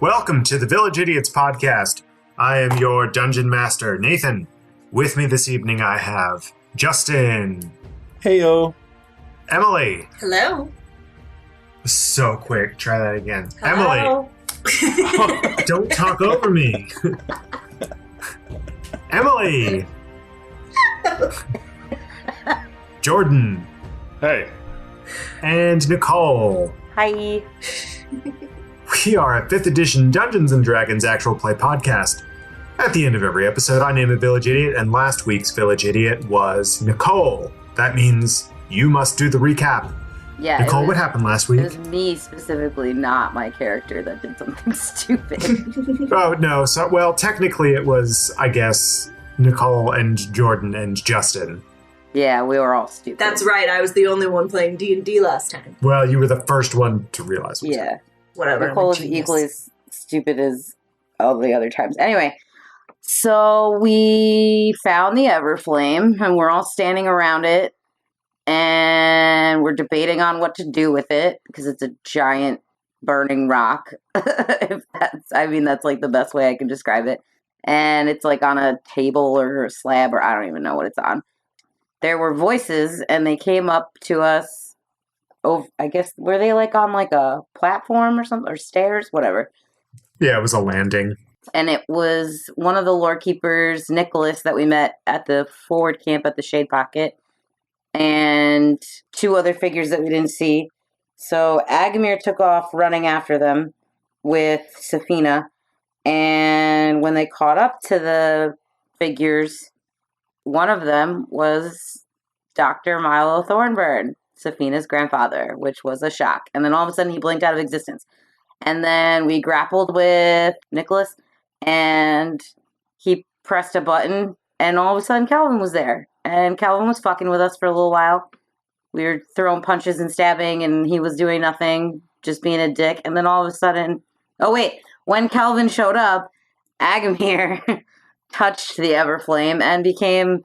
Welcome to the Village Idiots podcast. I am your dungeon master, Nathan. With me this evening I have Justin. Heyo. Emily. Hello. So quick. Try that again. Hello. Emily. Don't talk over me. Emily. Jordan. Hey. And Nicole. Hi. We are a 5th edition Dungeons & Dragons actual play podcast. At the end of every episode, I name a village idiot, and last week's village idiot was Nicole. That means you must do the recap. Yeah, Nicole, what happened last week? It was me specifically, not my character, that did something stupid. Oh, no. So, well, technically it was, I guess, Nicole and Jordan and Justin. Yeah, we were all stupid. That's right. I was the only one playing D&D last time. Well, you were the first one to realize what was happening. Whatever. Nicole is equally as stupid as all the other times. Anyway, so we found the Everflame, and we're all standing around it, and we're debating on what to do with it, because it's a giant burning rock. That's like the best way I can describe it. And it's like on a table or a slab, or I don't even know what it's on. There were voices, and they came up to us. Oh, I guess, were they like on like a platform or something, or stairs, whatever. Yeah, it was a landing. And it was one of the lore keepers, Nicholas, that we met at the forward camp at the Shade Pocket, and two other figures that we didn't see. So Agamir took off running after them with Safina, and when they caught up to the figures, one of them was Dr. Milo Thornburn, Safina's grandfather, which was a shock. And then all of a sudden he blinked out of existence. And then we grappled with Nicholas, and he pressed a button, and all of a sudden Calvin was there. And Calvin was fucking with us for a little while. We were throwing punches and stabbing, and he was doing nothing, just being a dick. And then all of a sudden, when Calvin showed up, Agamir touched the Everflame and became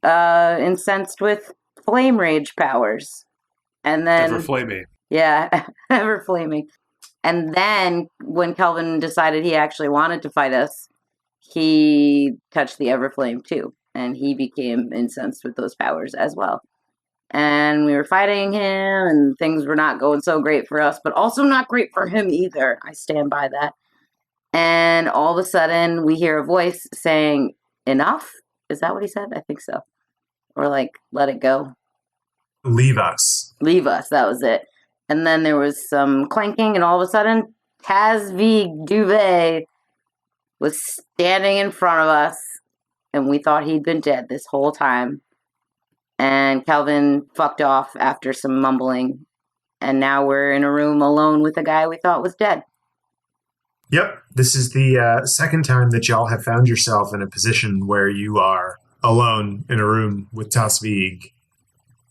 incensed with flame rage powers. And then Everflamey. Yeah, Everflaming. And then when Kelvin decided he actually wanted to fight us, he touched the Everflame too, and he became incensed with those powers as well. And we were fighting him, and things were not going so great for us, but also not great for him either. I stand by that. And all of a sudden we hear a voice saying, "Enough?" Is that what he said? I think so. Or like, "Let it go." Leave us. Leave us, that was it. And then there was some clanking, and all of a sudden, Tazvig Duvet was standing in front of us, and we thought he'd been dead this whole time. And Calvin fucked off after some mumbling, and now we're in a room alone with a guy we thought was dead. Yep, this is the second time that y'all have found yourself in a position where you are alone in a room with Tazvig.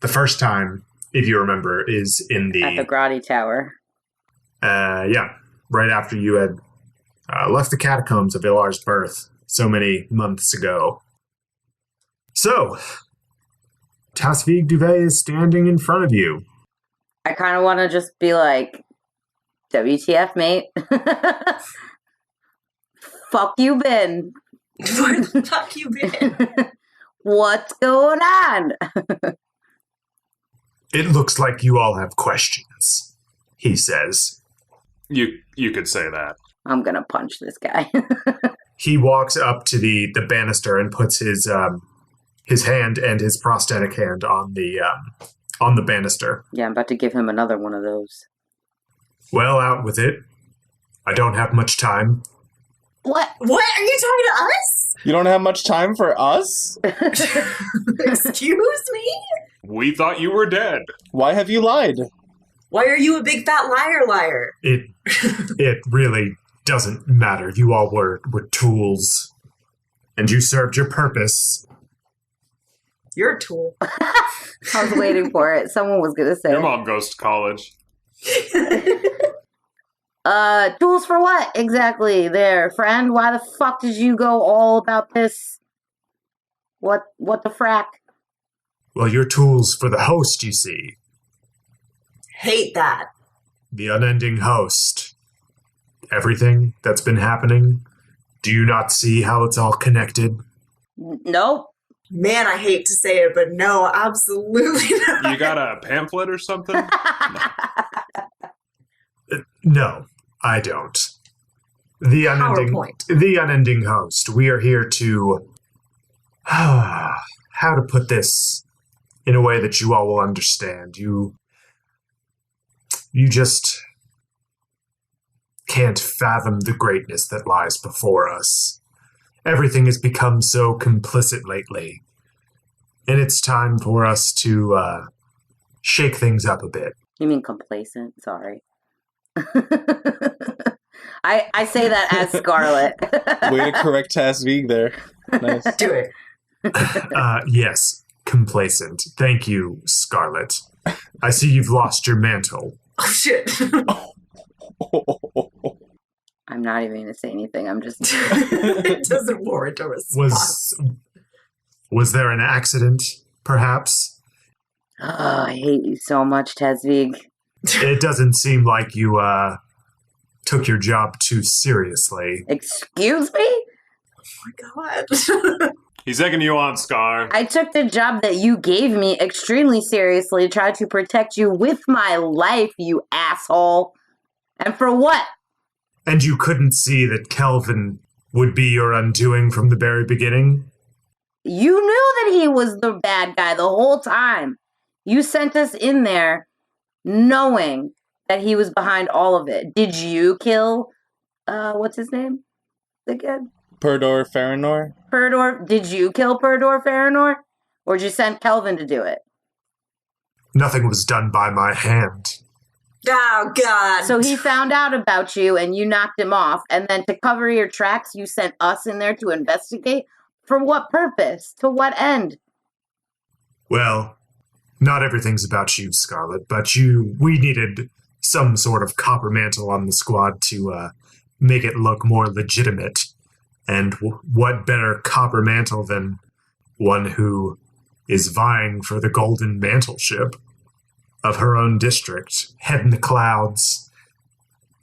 The first time, if you remember, is in At the Grotti Tower. Yeah, right after you had left the catacombs of Ilar's birth so many months ago. So, Tazvig Duvet is standing in front of you. I kind of want to just be like, WTF, mate. Fuck you, Ben. Where the fuck you been? What's going on? It looks like you all have questions, he says. You could say that. I'm gonna punch this guy. He walks up to the banister and puts his hand and his prosthetic hand on the banister. Yeah, I'm about to give him another one of those. Well, out with it. I don't have much time. What? What? Are you talking to us? You don't have much time for us? Excuse me? We thought you were dead. Why have you lied? Why are you a big fat liar? It really doesn't matter. You all were tools. And you served your purpose. You're a tool. I was waiting for it. Someone was gonna say Your mom goes to college. Tools for what exactly there, friend? Why the fuck did you go all about this? What the frack? Well, you're tools for the host, you see. Hate that. The unending host. everything that's been happening? Do you not see how it's all connected? Nope. Man, I hate to say it, but no, absolutely not. You got a pamphlet or something? No, I don't. The unending host. We are here to... how to put this in a way that you all will understand. You just can't fathom the greatness that lies before us. Everything has become so complicit lately, and it's time for us to shake things up a bit. You mean complacent? Sorry. I say that as Scarlet. Way to correct Tasvig there. Nice. Do it. Yes, complacent. Thank you, Scarlet. I see you've lost your mantle. Oh, shit. I'm not even going to say anything. I'm just... It doesn't warrant a response. Was there an accident, perhaps? Oh, I hate you so much, Tasvig. It doesn't seem like you, took your job too seriously. Excuse me? Oh my god. He's egging you on, Scar. I took the job that you gave me extremely seriously, tried to protect you with my life, you asshole. And for what? And you couldn't see that Kelvin would be your undoing from the very beginning? You knew that he was the bad guy the whole time. You sent us in there knowing that he was behind all of it. Did you kill, what's his name again? Perdor Farinor? Perdor, did you kill Perdor Farinor? Or did you send Kelvin to do it? Nothing was done by my hand. Oh, God. So he found out about you and you knocked him off. And then to cover your tracks, you sent us in there to investigate? For what purpose? To what end? Well, not everything's about you, Scarlet, but we needed some sort of copper mantle on the squad to make it look more legitimate. And what better copper mantle than one who is vying for the golden mantleship of her own district, head in the clouds,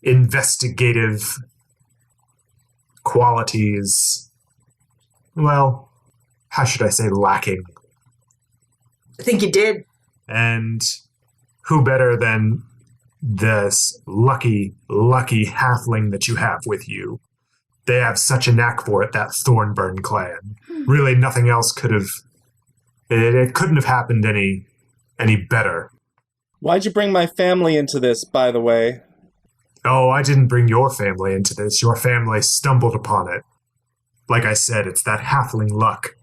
investigative qualities, well, how should I say lacking? I think you did. And who better than this lucky halfling that you have with you? They have such a knack for it, that Thornburn clan. Really, nothing else could have... It couldn't have happened any better. Why'd you bring my family into this, by the way? Oh, I didn't bring your family into this. Your family stumbled upon it. Like I said, it's that halfling luck.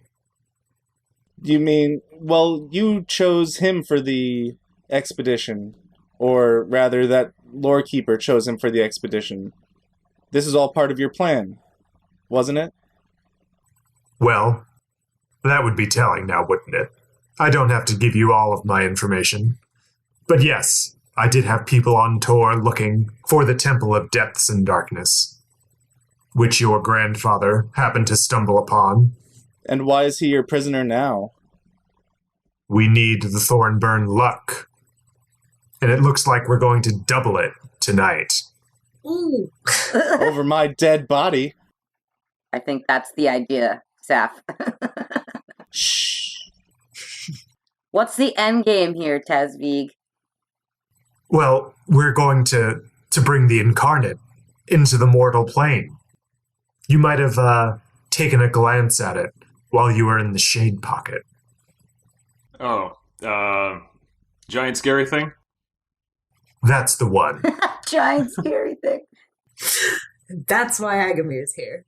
You mean, well, you chose him for the expedition. Or rather, that lorekeeper chose him for the expedition. This is all part of your plan, wasn't it? Well, that would be telling now, wouldn't it? I don't have to give you all of my information. But yes, I did have people on tour looking for the Temple of Depths and Darkness, which your grandfather happened to stumble upon. And why is he your prisoner now? We need the Thornburn luck. And it looks like we're going to double it tonight. Ooh. Over my dead body. I think that's the idea, Saph. Shh. What's the end game here, Tasvig? Well, we're going to bring the incarnate into the mortal plane. You might have taken a glance at it while you were in the shade pocket. Oh, giant scary thing? That's the one. Giant scary thing. That's why Agamir's here.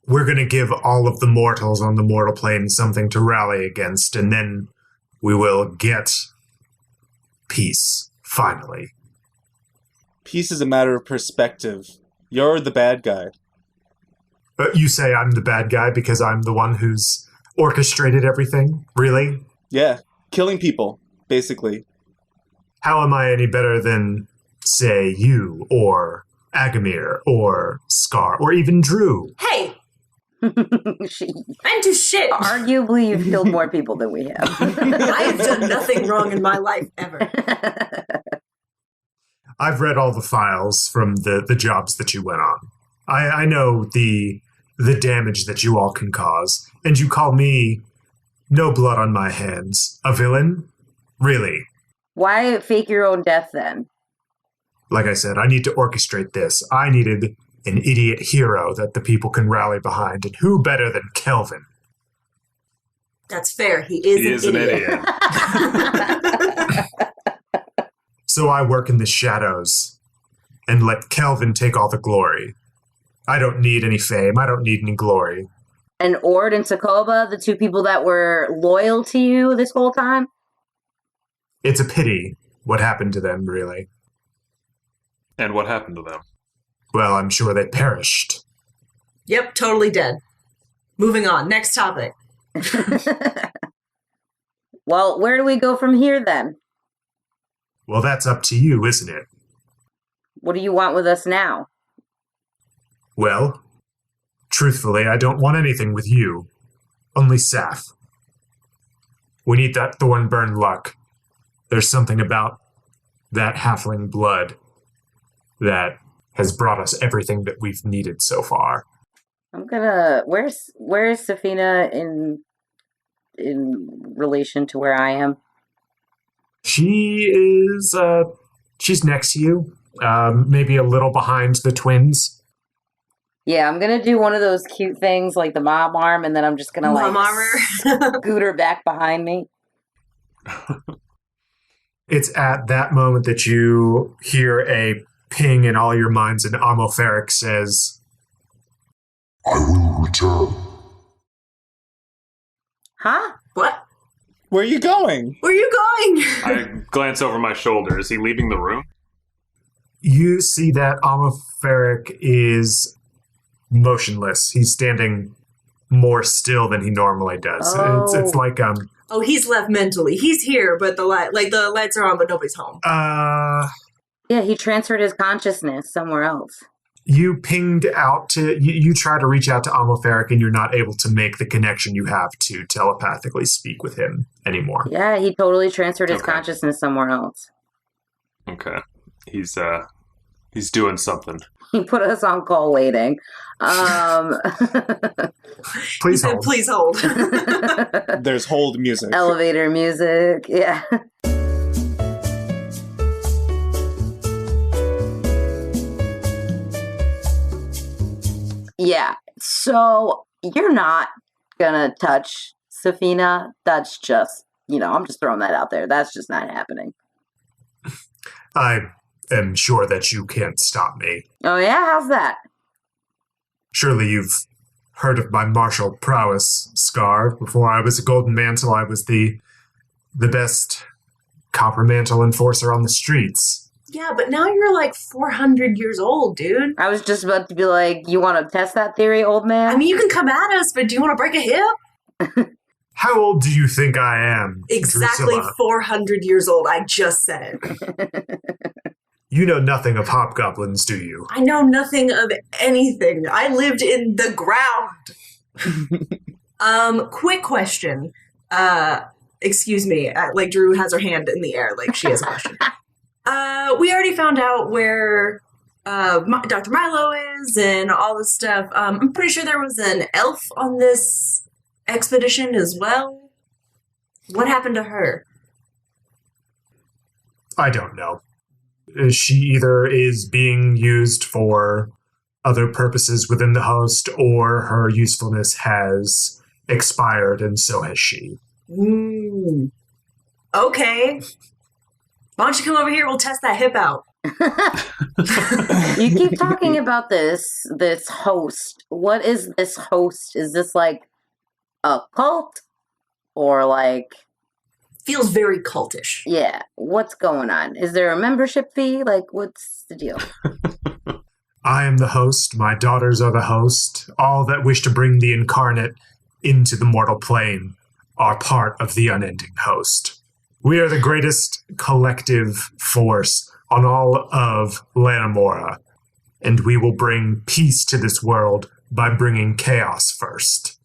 We're going to give all of the mortals on the mortal plane something to rally against, and then we will get peace, finally. Peace is a matter of perspective. You're the bad guy. You say I'm the bad guy because I'm the one who's orchestrated everything? Really? Yeah, killing people, basically. How am I any better than, say, you, or Agamir, or Scar, or even Dru? Hey, She, I didn't do shit. arguably, you've killed more people than we have. I have done nothing wrong in my life ever. I've read all the files from the jobs that you went on. I know the damage that you all can cause, and you call me no blood on my hands a villain? Really? Why fake your own death then? Like I said, I need to orchestrate this. I needed an idiot hero that the people can rally behind, and who better than Kelvin? That's fair. He is an idiot. So I work in the shadows and let Kelvin take all the glory. I don't need any fame. I don't need any glory. And Ord and Takoba, the two people that were loyal to you this whole time? It's a pity what happened to them, really. And what happened to them? Well, I'm sure they perished. Yep, totally dead. Moving on. Next topic. Well, where do we go from here then? Well, that's up to you, isn't it? What do you want with us now? Well, truthfully, I don't want anything with you. Only Saph. We need that Thornburn luck. There's something about that halfling blood that has brought us everything that we've needed so far. I'm gonna. Where's Safina in relation to where I am? She is, she's next to you. Maybe a little behind the twins. Yeah, I'm gonna do one of those cute things like the mom arm, and then I'm just gonna Mom armor. scoot her back behind me. It's at that moment that you hear a ping in all your minds, and Amoferic says, I will return. Huh? What? Where are you going? Where are you going? I glance over my shoulder. Is he leaving the room? you see that Amoferic is motionless. He's standing more still than he normally does. It's like Oh, he's left mentally. He's here, but the lights are on, but nobody's home. Yeah, he transferred his consciousness somewhere else. You pinged out to you try to reach out to Amoferic, and you're not able to make the connection you have to telepathically speak with him anymore. Yeah, he totally transferred his consciousness somewhere else. Okay. He's doing something. He put us on call waiting. Please hold. Please hold. There's hold music. Elevator music, yeah. Yeah, so you're not gonna touch Safina. That's just, I'm just throwing that out there. That's just not happening. I am sure that you can't stop me. Oh yeah? How's that? Surely you've heard of my martial prowess, Scar. Before I was a Golden Mantle, I was the best Copper Mantle enforcer on the streets. Yeah, but now you're like 400 years old, dude. I was just about to be like, you want to test that theory, old man? I mean, you can come at us, but do you want to break a hip? How old do you think I am? Exactly Drusilla? 400 years old. I just said it. You know nothing of hobgoblins, do you? I know nothing of anything. I lived in the ground. Quick question. Excuse me. Like Drew has her hand in the air, like she has a question. We already found out where Dr. Milo is and all this stuff. I'm pretty sure there was an elf on this expedition as well. What happened to her? I don't know. She either is being used for other purposes within the host, or her usefulness has expired, and so has she. Okay. Why don't you come over here? We'll test that hip out. You keep talking about this host. What is this host? Is this like a cult? Or like... Feels very cultish. Yeah. What's going on? Is there a membership fee? Like, what's the deal? I am the host. My daughters are the host. All that wish to bring the incarnate into the mortal plane are part of the unending host. We are the greatest collective force on all of Lanamora, and we will bring peace to this world by bringing chaos first.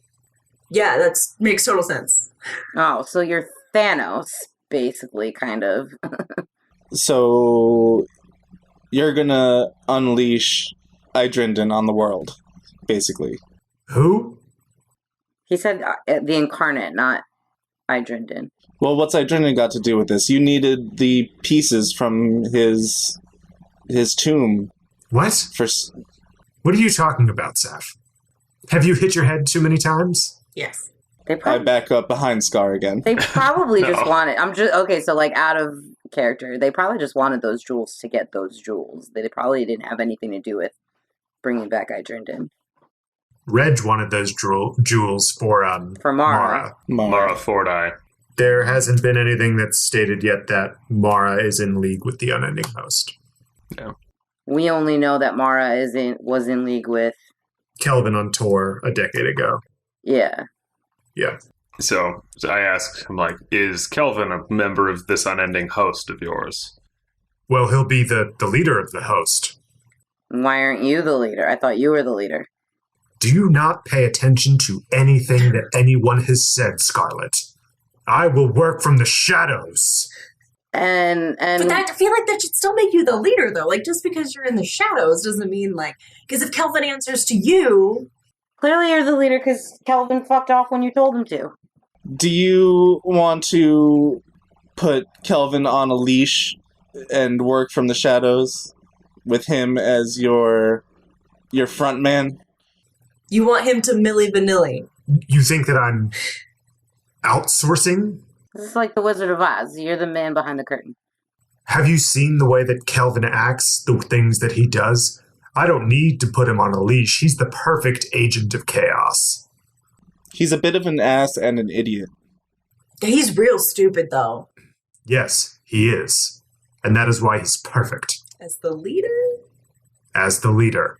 Yeah, that makes total sense. Oh, so you're Thanos, basically, kind of. So, you're gonna unleash Idrinden on the world, basically. Who? He said the incarnate, not Idrinden. Well, what's Idrinden got to do with this? You needed the pieces from his tomb What? for... What are you talking about, Saph? Have you hit your head too many times? Yes. They I probably, back up behind Scar again. they probably just No. wanted. I'm just okay. So like out of character, they probably just wanted those jewels to get those jewels. They probably didn't have anything to do with bringing back Idrinden Reg wanted those jewels for for Mara. Mara Forti. There hasn't been anything that's stated yet that Mara is in league with the Unending Host. We only know that Mara was in league with. Kelvin on tour a decade ago. Yeah. Yeah. So I asked him, like, is Kelvin a member of this unending host of yours? Well, he'll be the leader of the host. Why aren't you the leader? I thought you were the leader. Do you not pay attention to anything that anyone has said, Scarlet? I will work from the shadows. And But I feel like that should still make you the leader, though. Like, just because you're in the shadows doesn't mean, like... Because if Kelvin answers to you... clearly you're the leader because Kelvin fucked off when you told him to. Do you want to put Kelvin on a leash and work from the shadows with him as your front man? You want him to Milli Vanilli. You think that I'm outsourcing? This is like the Wizard of Oz. You're the man behind the curtain. Have you seen the way that Kelvin acts, the things that he does? I don't need to put him on a leash. He's the perfect agent of chaos. He's a bit of an ass and an idiot. He's real stupid, though. Yes, he is. And that is why he's perfect. As the leader? As the leader.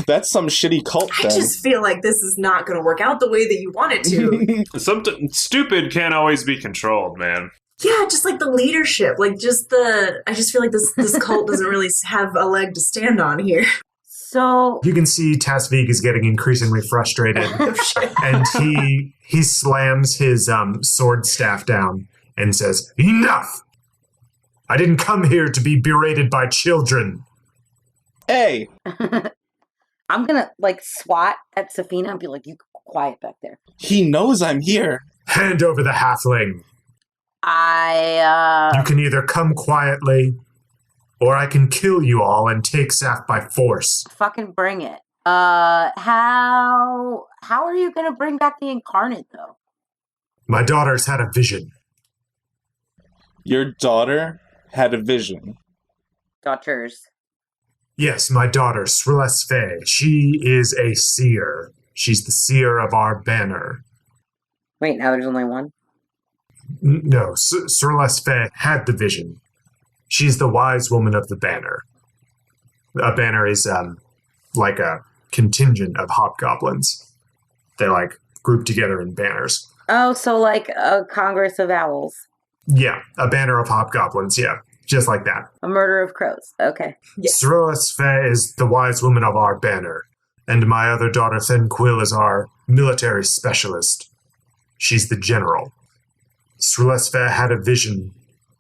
That's some shitty cult, I then. just feel like this is not going to work out the way that you want it to. Stupid can't always be controlled, man. Yeah, just like the leadership. Like, just the... I just feel like this cult doesn't really have a leg to stand on here. So You can see Tasvig is getting increasingly frustrated. Oh, shit. And he slams his sword staff down and says, "Enough! I didn't come here to be berated by children." Hey! I'm gonna like swat at Safina and be like, "You quiet back there." He knows I'm here. Hand over the halfling. I You can either come quietly, or I can kill you all and take Saph by force. fucking bring it. How are you gonna bring back the incarnate though? My daughter's had a vision. Your daughter had a vision. Daughters. Yes, my daughter, Srilesfe. She is a seer. She's the seer of our banner. Wait, now there's only one? No, Srilesfe had the vision. She's the wise woman of the banner. A banner is like a contingent of hobgoblins. They like group together in banners. Oh, so like a Congress of Owls. Yeah, a banner of hobgoblins, yeah. Just like that. A murder of crows. Okay. Yes. Srilesfe is the wise woman of our banner, and my other daughter Thenquil is our military specialist. She's the general. Srilesfe had a vision,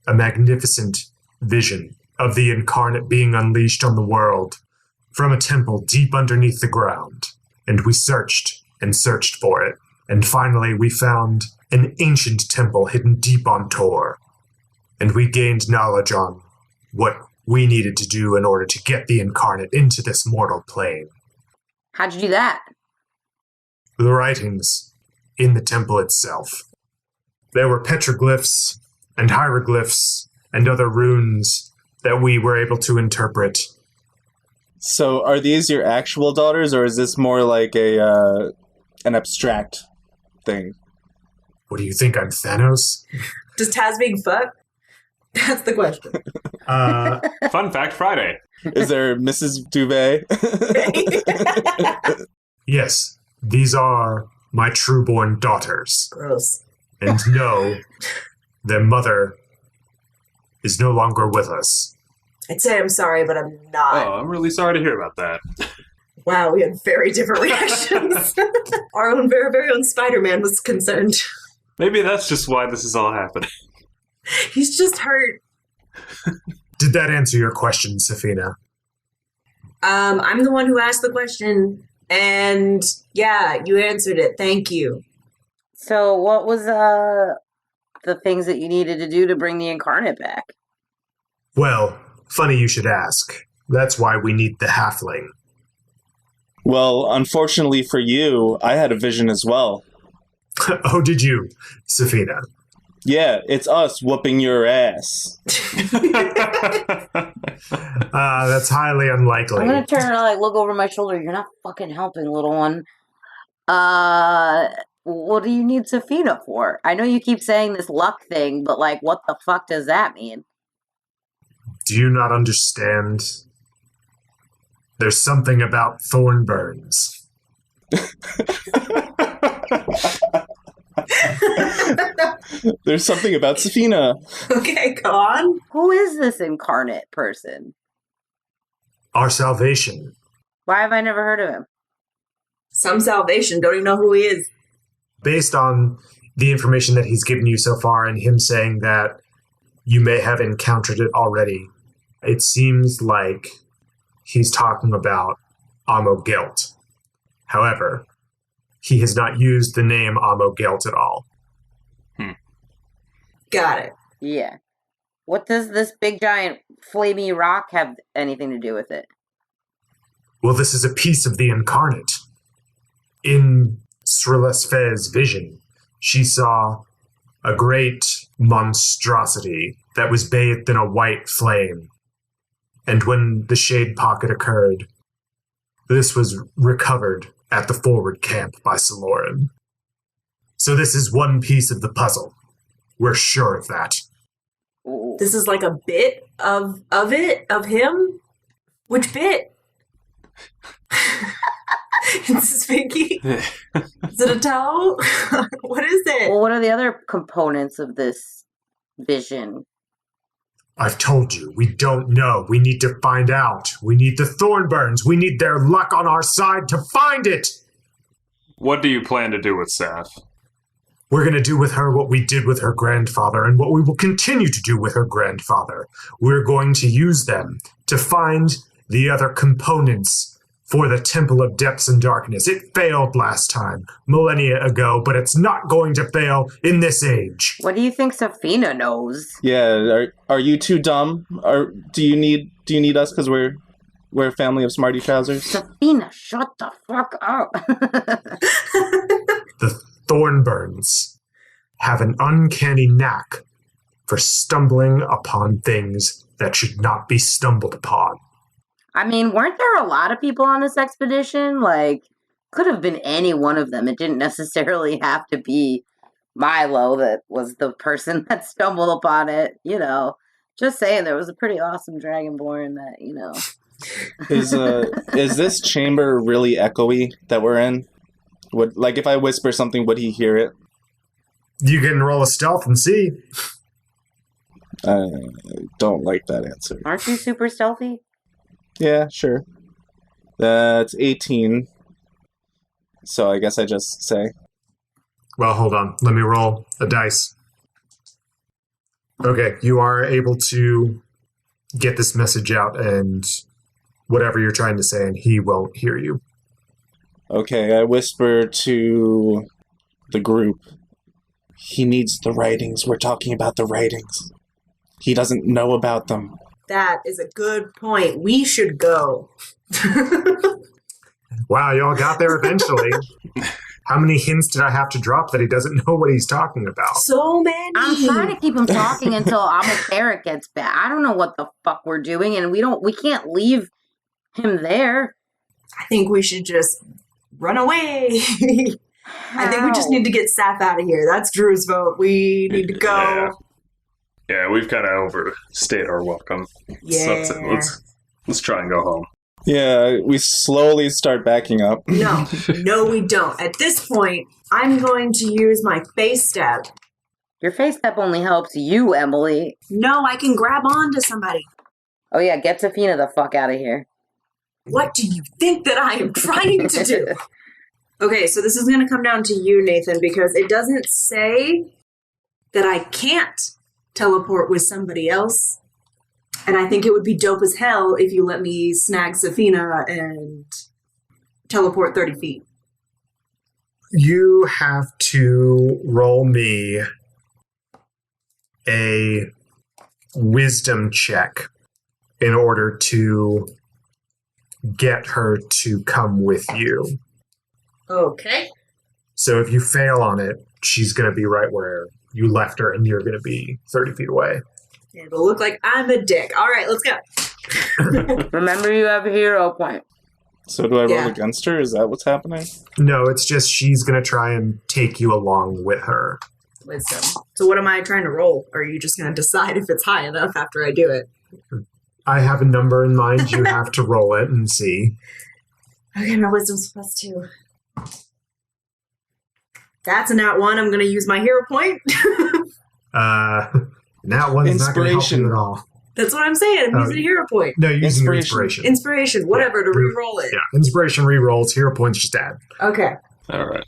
a magnificent vision, of the incarnate being unleashed on the world from a temple deep underneath the ground. And we searched and searched for it, and finally we found an ancient temple hidden deep on Tor. And we gained knowledge on what we needed to do in order to get the incarnate into this mortal plane. How'd you do that? The writings in the temple itself. There were petroglyphs and hieroglyphs and other runes that we were able to interpret. So, are these your actual daughters, or is this more like an abstract thing? What do you think, I'm Thanos? Does Tasvig fuck? That's the question. Fun fact Friday. Is there Mrs. Duvet? Yes, these are my trueborn daughters. Gross. And no, their mother is no longer with us. I'd say I'm sorry, but I'm not. Oh, I'm really sorry to hear about that. Wow, we had very different reactions. Our own very, very own Spider-Man was concerned. Maybe that's just why this is all happening. He's just hurt. Did that answer your question, Safina? I'm the one who asked the question, and yeah, you answered it. Thank you. So what was the things that you needed to do to bring the incarnate back? Well, funny you should ask. That's why we need the halfling. Well, unfortunately for you, I had a vision as well. Oh, did you, Safina? Yeah, it's us whooping your ass. That's highly unlikely. I'm gonna turn and look over my shoulder. You're not fucking helping, little one. What do you need Safina for? I know you keep saying this luck thing, but what the fuck does that mean? Do you not understand? There's something about Thornburns. There's something about Safina. Okay, go on. Who is this incarnate person? Our salvation. Why have I never heard of him? Some salvation. Don't even know who he is. Based on the information that he's given you so far and him saying that you may have encountered it already, it seems like he's talking about Amogelt. However, he has not used the name Amogelt at all. Got it. Yeah. What does this big giant flamey rock have anything to do with it? Well, this is a piece of the incarnate. In Srilesfe's vision, she saw a great monstrosity that was bathed in a white flame. And when the shade pocket occurred, this was recovered at the forward camp by Saloran. So this is one piece of the puzzle. We're sure of that. This is like a bit of him? Which bit? This is Pinky? Is it a toe? What is it? Well, what are the other components of this vision? I've told you, we don't know. We need to find out. We need the Thornburns. We need their luck on our side to find it. What do you plan to do with Saph? We're going to do with her what we did with her grandfather and what we will continue to do with her grandfather. We're going to use them to find the other components for the Temple of Depths and Darkness. It failed last time, millennia ago, but it's not going to fail in this age. What do you think Safina knows? Yeah, are you too dumb? Do you need us because we're a family of smarty trousers? Safina, shut the fuck up. The Thornburns have an uncanny knack for stumbling upon things that should not be stumbled upon. I mean, weren't there a lot of people on this expedition? Could have been any one of them. It didn't necessarily have to be Milo that was the person that stumbled upon it, Just saying, there was a pretty awesome dragonborn that, Is this chamber really echoey that we're in? If I whisper something, would he hear it? You can roll a stealth and see. I don't like that answer. Aren't you super stealthy? Yeah, sure. That's 18. So I guess I just say. Well, hold on. Let me roll a dice. Okay, you are able to get this message out and whatever you're trying to say, and he won't hear you. Okay, I whisper to the group. He needs the writings. We're talking about the writings. He doesn't know about them. That is a good point. We should go. Wow, y'all got there eventually. How many hints did I have to drop that he doesn't know what he's talking about? So many. I'm trying to keep him talking until Amaltheric gets back. I don't know what the fuck we're doing, and we can't leave him there. I think we should just run away. I think we just need to get Saph out of here. That's Dru's vote. We need to go. Yeah, we've kind of overstayed our welcome. Yeah. So let's try and go home. Yeah, we slowly start backing up. No, we don't. At this point, I'm going to use my face step. Your face step only helps you, Emily. No, I can grab onto somebody. Oh yeah, get Safina the fuck out of here. What do you think that I am trying to do? Okay, so this is going to come down to you, Nathan, because it doesn't say that I can't teleport with somebody else. And I think it would be dope as hell if you let me snag Safina and teleport 30 feet. You have to roll me a wisdom check in order to get her to come with you. Okay. So if you fail on it, she's going to be right where you left her, and you're going to be 30 feet away. It'll look like I'm a dick. All right, let's go. Remember, you have a hero point. So do I roll Yeah. against her? Is that what's happening? No, it's just she's going to try and take you along with her. Wisdom. So what am I trying to roll? Or are you just going to decide if it's high enough after I do it? I have a number in mind. You have to roll it and see. Okay, my wisdom's +2. That's a nat 1. I'm going to use my hero point. That one's not going to help Inspiration. you at all. That's what I'm saying. I'm using a hero point. No, you're using your Inspiration. inspiration. Inspiration, whatever, to re-roll it. Yeah, inspiration re-rolls, hero points just add. Okay. All right.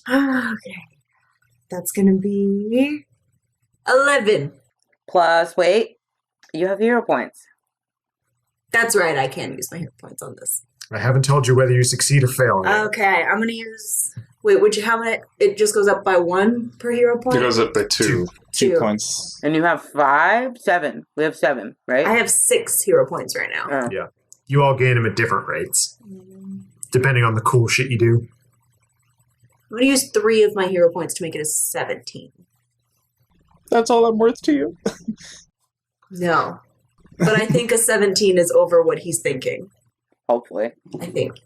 Okay. That's going to be 11. Plus, wait, you have hero points. That's right. I can use my hero points on this. I haven't told you whether you succeed or fail. yet. Okay. I'm going to use... Wait, would you have it? It just goes up by 1 per hero point? It goes up by 2. 2 points. And you have 5? 7. We have 7, right? I have 6 hero points right now. You all gain them at different rates, depending on the cool shit you do. I'm going to use 3 of my hero points to make it a 17. That's all I'm worth to you. No. But I think a 17 is over what he's thinking. Hopefully. I think.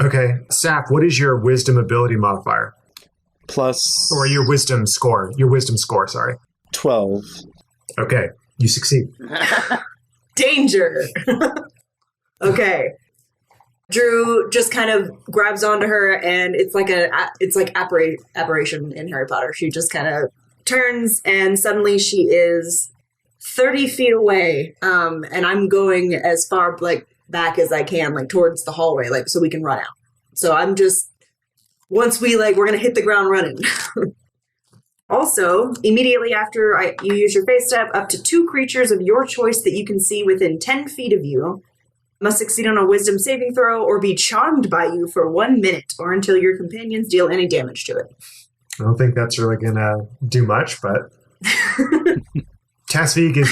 Okay, Saph, what is your wisdom ability modifier? Plus Or your wisdom score? Your wisdom score, sorry. 12. Okay, you succeed. Danger! Okay. Dru just kind of grabs onto her, and it's like apparition in Harry Potter. She just kind of turns, and suddenly she is 30 feet away, and I'm going as far back as I can, towards the hallway, so we can run out. So I'm just, once we're gonna hit the ground running. Also, immediately after you use your face step, up to 2 creatures of your choice that you can see within 10 feet of you must succeed on a wisdom saving throw or be charmed by you for 1 minute or until your companions deal any damage to it. I don't think that's really going to do much, but Tasvig is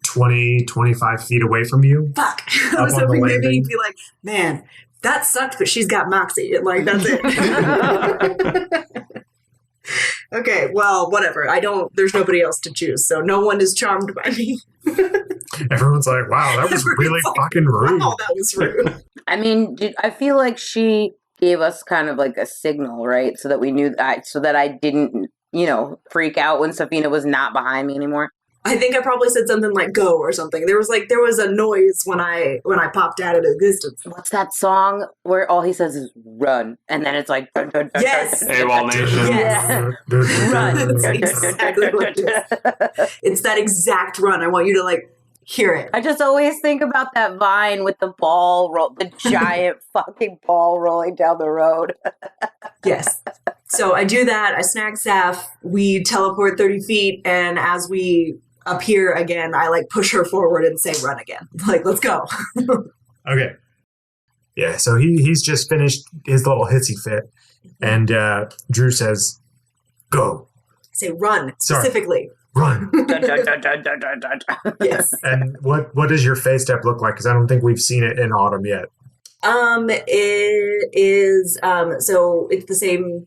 20, 25 feet away from you. Fuck. I Up was on the hoping maybe landing. you'd be like, man, that sucked, but she's got moxie. That's it. Okay, well, whatever. There's nobody else to choose, so no one is charmed by me. Everyone's like, wow, that was Everyone's really like, fucking rude. Oh, that was rude. I mean, I feel like she gave us kind of a signal, right? So that we knew that, so that I didn't, freak out when Safina was not behind me anymore. I think I probably said something like "go" or something. There was a noise when I popped out of existence. What's that song where all he says is "run" and then it's like dun, dun, dun, Yes. dun. AWOL Nation. Yes. Run. That's exactly what it is. It's that exact run. I want you to hear it. I just always think about that vine with the the giant fucking ball rolling down the road. Yes. So I do that. I snag Saph. We teleport 30 feet, and as we appear again, I push her forward and say, "Run again!" Let's go. Okay. Yeah, so he's just finished his little hissy fit, and Dru says, "Go, I say, "Run!" Sorry. Specifically. run." Dun, dun, dun, dun, dun, dun, dun. Yes. And what does your face step look like? Because I don't think we've seen it in autumn yet. It is so it's the same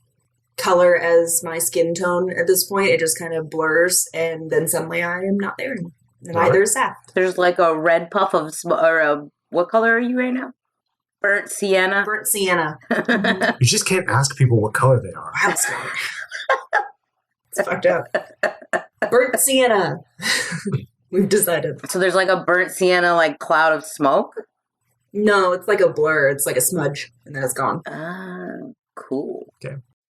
color as my skin tone at this point. It just kind of blurs, and then suddenly I am not there anymore. And All right. neither is Saph. There's a red puff of what color are you right now? Burnt sienna. Burnt sienna. You just can't ask people what color they are. Wildstone. It's fucked up. Burnt sienna. We've decided. So there's a burnt sienna cloud of smoke. No, it's like a blur. It's like a smudge, and then it's gone. Ah, cool.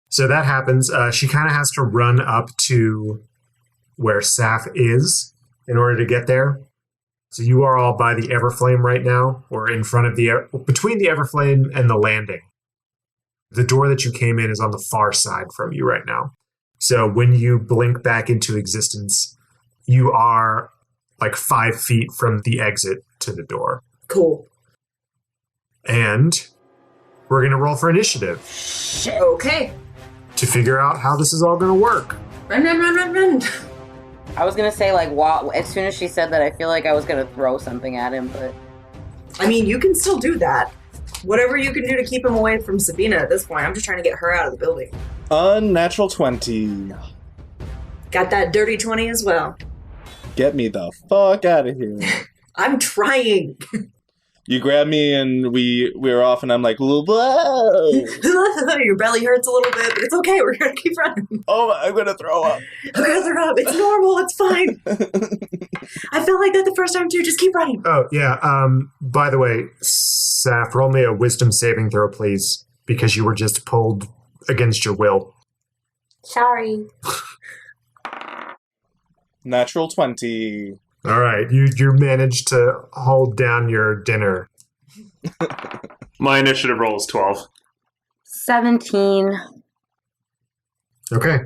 So that happens. She kind of has to run up to where Saph is in order to get there. So you are all by the Everflame right now, or in front of between the Everflame and the landing. The door that you came in is on the far side from you right now. So when you blink back into existence, you are like 5 feet from the exit to the door. Cool. And we're going to roll for initiative Okay. to figure out how this is all going to work. Run. I was gonna say, like, as soon as she said that, I feel like I was gonna throw something at him, but... I mean, you can still do that. Whatever you can do to keep him away from Sabina at this point. I'm just trying to get her out of the building. Unnatural 20. Got that dirty 20 as well. Get me the fuck out of here. I'm trying. You grab me and we're off and I'm like, whoa. Your belly hurts a little bit, but it's okay. We're going to keep running. Oh, I'm going to throw up. I'm going to throw up. It's normal. It's fine. I felt like that the first time too. Just keep running. Oh, yeah. By the way, Saph, roll me a wisdom saving throw, please, because you were just pulled against your will. Sorry. Natural 20. All right. You managed to hold down your dinner. My initiative roll is 12. 17. Okay.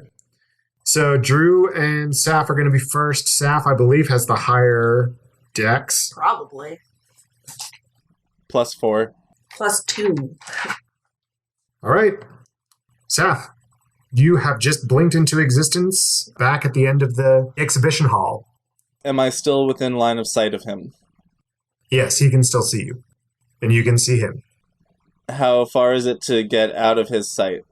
So Dru and Saph are going to be first. Saph, I believe, has the higher dex. Probably. +4. +2. All right. Saph, you have just blinked into existence back at the end of the exhibition hall. Am I still within line of sight of him? Yes, he can still see you. And you can see him. How far is it to get out of his sight?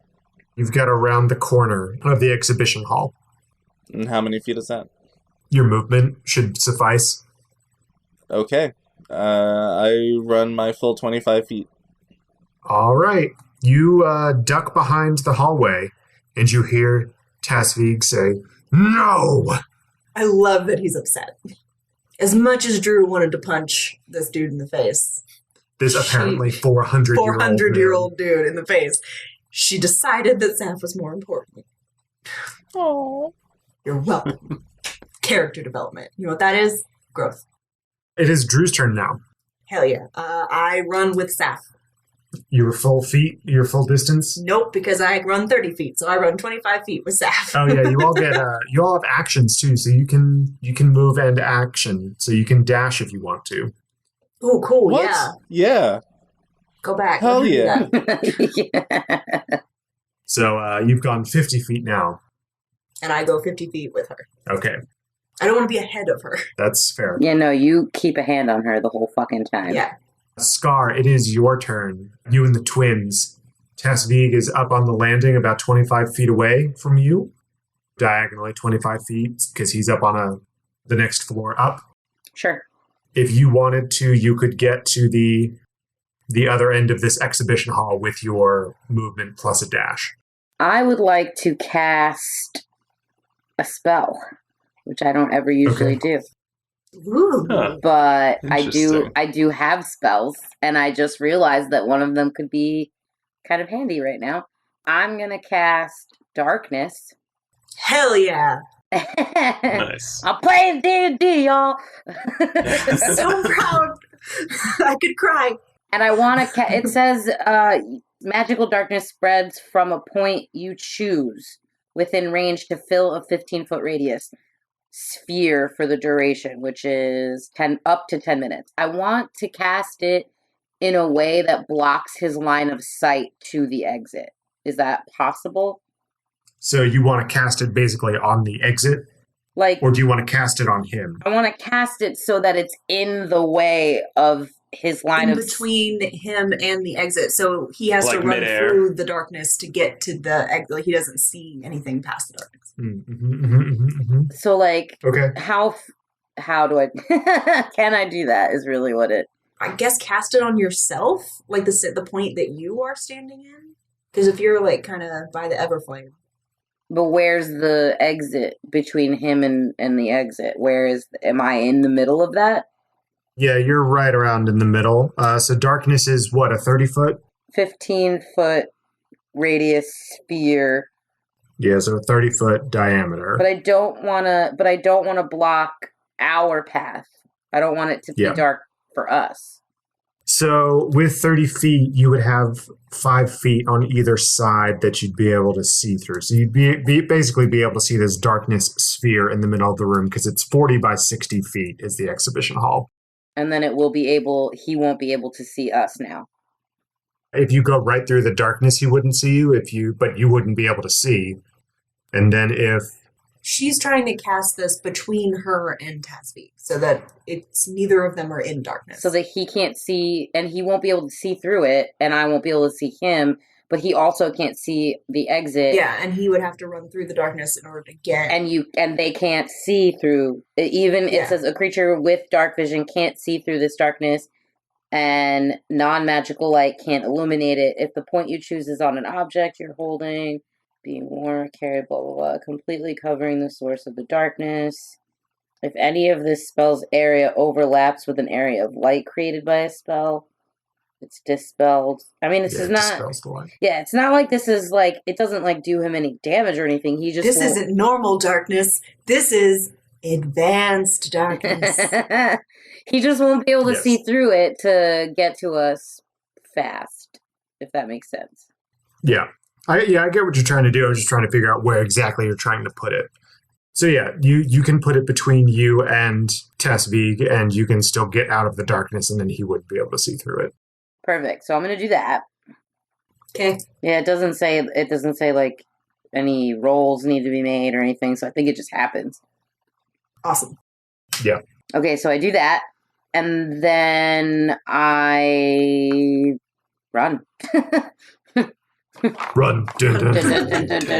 You've got around the corner of the exhibition hall. And how many feet is that? Your movement should suffice. Okay. I run my full 25 feet. All right. You duck behind the hallway, and you hear Tasvig say, "No!" I love that he's upset. As much as Dru wanted to punch this dude in the face, This apparently 400-year-old dude in the face, she decided that Saph was more important. Oh. You're welcome. Character development. You know what that is? Growth. It is Dru's turn now. Hell yeah. I run with Saph. Your full distance. Nope, because I run 30 feet, so I run 25 feet with Saph. Oh yeah, you all have actions too, so you can move and action, so you can dash if you want to. Oh, cool, What? yeah. Yeah. Go back. Hell Let me do yeah. that. Yeah. So you've gone 50 feet now. And I go 50 feet with her. Okay, I don't want to be ahead of her. that's fair. Yeah, no, you keep a hand on her the whole fucking time. Yeah. Scar, it is your turn. You and the twins. Tasvig is up on the landing about 25 feet away from you. Diagonally 25 feet, because he's up on the next floor up. Sure. If you wanted to, you could get to the other end of this exhibition hall with your movement plus a dash. I would like to cast a spell, which I don't ever usually do. Ooh. Huh. But I Interesting. do have spells, and I just realized that one of them could be kind of handy right now. I'm gonna cast Darkness. Hell yeah. Nice. I'm playing D&D, y'all. So proud. I could cry. And I want to. It says magical darkness spreads from a point you choose within range to fill a 15-foot radius sphere for the duration, which is up to 10 minutes. I want to cast it in a way that blocks his line of sight to the exit. Is that possible? So you want to cast it basically on the exit, Like, or do you want to cast it on him? I want to cast it so that it's in the way of his line In of between him and the exit. So he has Like to run midair. through the darkness to get to the exit. Like, he doesn't see anything past the darkness. So, like, Okay. how do I can I do that is really what it. I guess cast it on yourself, like the point that you are standing in. Because if you're like kind of by the Everflame, But where's the exit between him and the exit? Am I in the middle of that? Yeah, you're right around in the middle. So darkness is what, a 30-foot? 15-foot radius sphere. Yeah, so a 30-foot diameter. But I don't want to block our path. I don't want it to be Yeah. dark for us. So with 30 feet, you would have 5 feet on either side that you'd be able to see through. So you'd basically be able to see this darkness sphere in the middle of the room because it's 40 by 60 feet is the exhibition hall. And then he won't be able to see us now. If you go right through the darkness, he wouldn't see you. But you wouldn't be able to see. And then if she's trying to cast this between her and Tasby so that it's neither of them are in darkness. So that he can't see, and he won't be able to see through it, and I won't be able to see him, but he also can't see the exit. Yeah, and he would have to run through the darkness in order to get... And they can't see through, it says a creature with dark vision can't see through this darkness, and non-magical light can't illuminate it. If the point you choose is on an object you're holding... being worn, carried, blah, blah, blah, completely covering the source of the darkness. If any of this spell's area overlaps with an area of light created by a spell, it's dispelled. I mean, this is not... Yeah, it's not like this is like... It doesn't like do him any damage or anything. He just... This isn't normal darkness. This is advanced darkness. He just won't be able to see through it to get to us fast, if that makes sense. Yeah. I get what you're trying to do. I was just trying to figure out where exactly you're trying to put it. So yeah, you can put it between you and Tasvig, and you can still get out of the darkness, and then he wouldn't be able to see through it. Perfect. So I'm going to do that. Okay. Yeah, it doesn't say like any rolls need to be made or anything, so I think it just happens. Awesome. Yeah. Okay, so I do that, and then I run. Run. Dun, dun,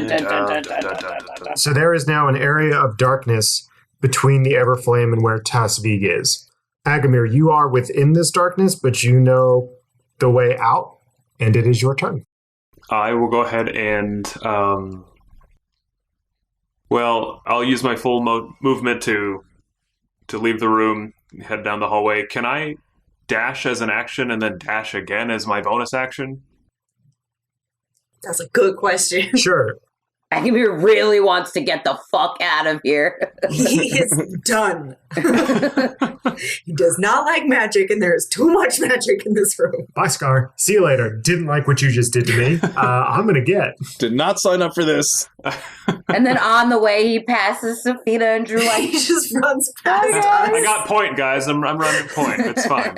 dun. So there is now an area of darkness between the Everflame and where Tasvig is. Agamir, you are within this darkness, but you know the way out, and it is your turn. I will go ahead and, I'll use my full movement to leave the room, head down the hallway. Can I dash as an action and then dash again as my bonus action? That's a good question. Sure. Agamir really wants to get the fuck out of here. He is done. He does not like magic, and there is too much magic in this room. Bye, Scar. See you later. Didn't like what you just did to me. I'm going to get. Did not sign up for this. And then on the way, he passes Safina and Dru. He just runs past us. I got point, guys. I'm running point. It's fine.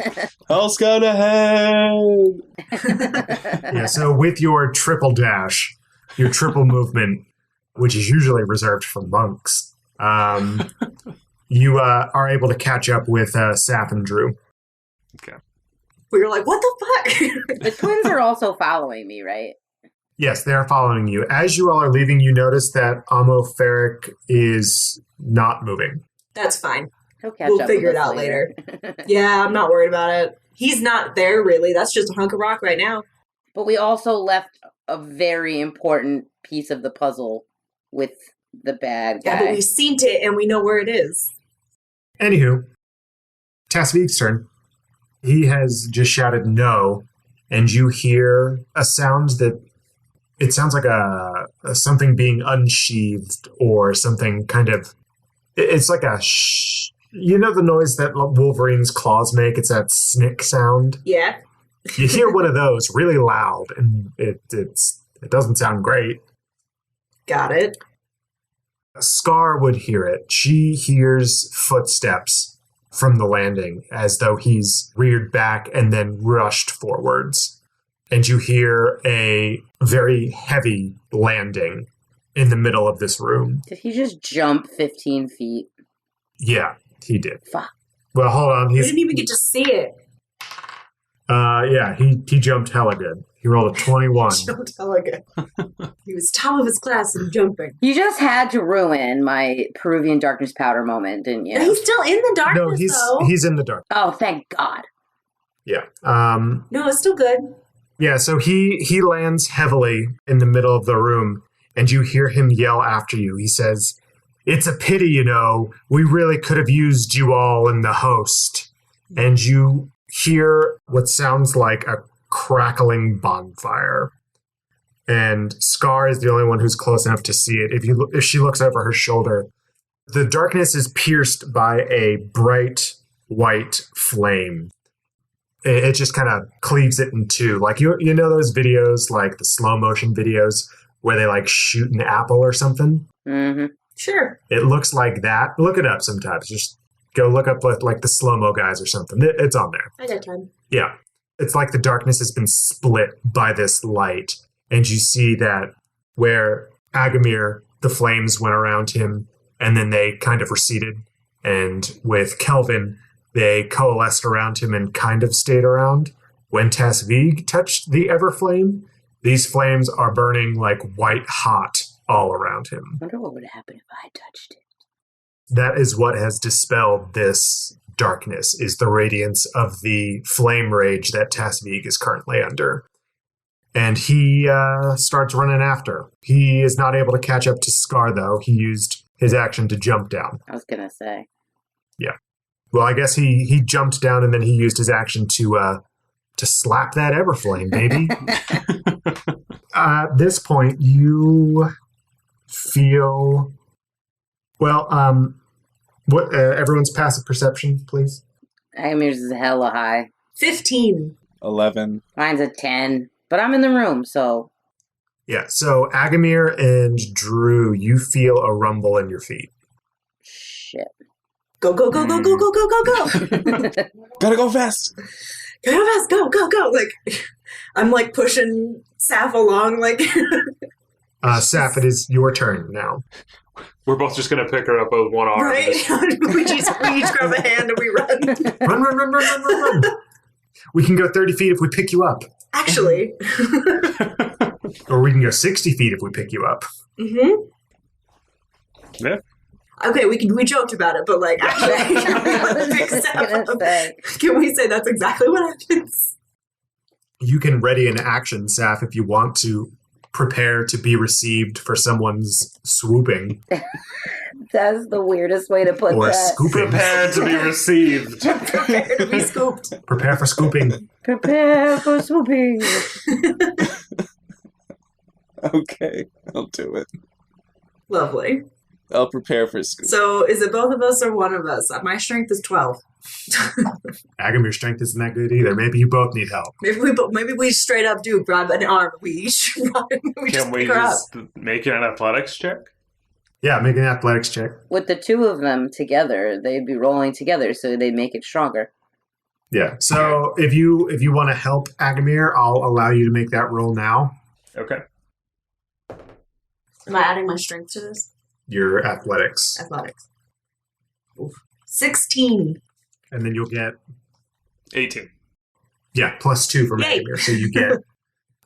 I'll scout ahead. Yeah, so with your triple dash, your triple movement, which is usually reserved for monks, you are able to catch up with Saph and Dru. Okay. We were like, what the fuck? The twins are also following me, right? Yes, they are following you. As you all are leaving, you notice that Amoferic is not moving. That's fine. He'll catch We'll up figure with it us out later. Yeah, I'm not worried about it. He's not there, really. That's just a hunk of rock right now. But we also left a very important piece of the puzzle with the bad guy. Yeah, but we've seen it and we know where it is. Anywho, Tasvig's turn. He has just shouted no, and you hear a sound that it sounds like a something being unsheathed or something kind of. It's like a shh. You know the noise that Wolverine's claws make? It's that snick sound. Yeah. You hear one of those really loud, and it doesn't sound great. Got it. Scar would hear it. She hears footsteps from the landing as though he's reared back and then rushed forwards. And you hear a very heavy landing in the middle of this room. Did he just jump 15 feet? Yeah, he did. Fuck. Well, hold on. We didn't even get to see it. Yeah, he jumped hella good. He rolled a 21. Jumped hella good. He was top of his class in jumping. You just had to ruin my Peruvian darkness powder moment, didn't you? But he's still in the darkness, No, he's in the dark. Oh, thank God. Yeah. No, it's still good. Yeah, so he lands heavily in the middle of the room, and you hear him yell after you. He says, "It's a pity, you know. We really could have used you all in the host." And you hear what sounds like a crackling bonfire. And Scar is the only one who's close enough to see it. If she looks over her shoulder, the darkness is pierced by a bright white flame. it just kind of cleaves it in two. Like, you know those videos, like the slow motion videos where they like shoot an apple or something? Mm-hmm. Sure. It looks like that. Look it up sometimes. Just go look up like the slow-mo guys or something. It's on there. I got time. Yeah. It's like the darkness has been split by this light. And you see that where Agamir, the flames went around him, and then they kind of receded. And with Kelvin, they coalesced around him and kind of stayed around. When Tasvig touched the Everflame, these flames are burning like white hot all around him. I wonder what would happen if I touched it. That is what has dispelled this darkness, is the radiance of the flame rage that Tasvig is currently under. And he starts running after. He is not able to catch up to Scar, though. He used his action to jump down. I was going to say. Yeah. Well, I guess he jumped down and then he used his action to slap that Everflame, baby. At this point, you feel... Well, what? Everyone's passive perception, please. Agamir's is hella high. 15. 11. Mine's a 10. But I'm in the room, so... Yeah, so Agamir and Dru, you feel a rumble in your feet. Shit. Go, go, go, go, go, go, go, go, go. Gotta go fast! Go fast, go, go, go. Like, I'm like pushing Saph along, like... Saph, it is your turn now. We're both just going to pick her up with one arm. Right? we each grab a hand and we run. Run. We can go 30 feet if we pick you up. Actually. Or we can go 60 feet if we pick you up. Mm-hmm. Yeah. Okay, we joked about it, but like, actually, can we say that's exactly what happens? You can ready an action, Saph, if you want to prepare to be received for someone's swooping. That's the weirdest way to put Or that. scooping. Prepare to be received. Prepare to be scooped. Prepare for scooping. Prepare for swooping. Okay, I'll do it. Lovely. I'll prepare for scoop. So, is it both of us or one of us? My strength is 12. Agamir's strength isn't that good either. Maybe you both need help. Maybe we straight up do grab an arm. We each run. We just Can we pick her up. just make an athletics check? Yeah, make an athletics check. With the two of them together, they'd be rolling together, so they'd make it stronger. Yeah. So if you want to help Agamir, I'll allow you to make that roll now. Okay. Am I adding my strength to this? Your athletics. Athletics. Oof. 16. And then you'll get 18. plus 2 from Yay. Agamir. So you get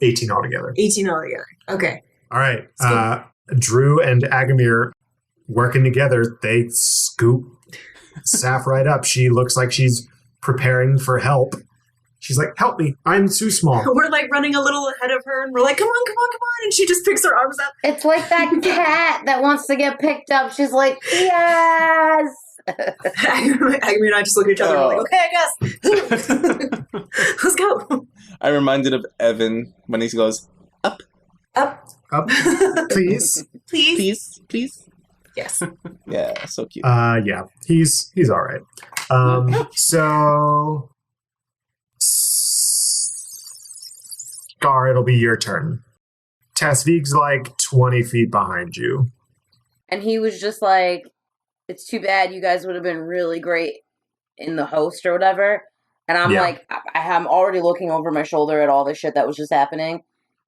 18 altogether. 18 altogether. Okay. All right. Dru and Agamir working together, they scoop Saph right up. She looks like she's preparing for help. She's like, help me. I'm too small. We're like running a little ahead of her and we're like, come on, come on, come on. And she just picks her arms up. It's like that cat that wants to get picked up. She's like, yes! Agamir and I just look at each other and we're like, okay, I guess. Let's go. I'm reminded of Evan when he goes, Up. Up, please. Please. please. Yes. Yeah, so cute. Yeah. He's all right. So Scar, it'll be your turn. Tasvig's like 20 feet behind you. And he was just like, it's too bad, you guys would have been really great in the host or whatever. And I'm like, I'm already looking over my shoulder at all this shit that was just happening.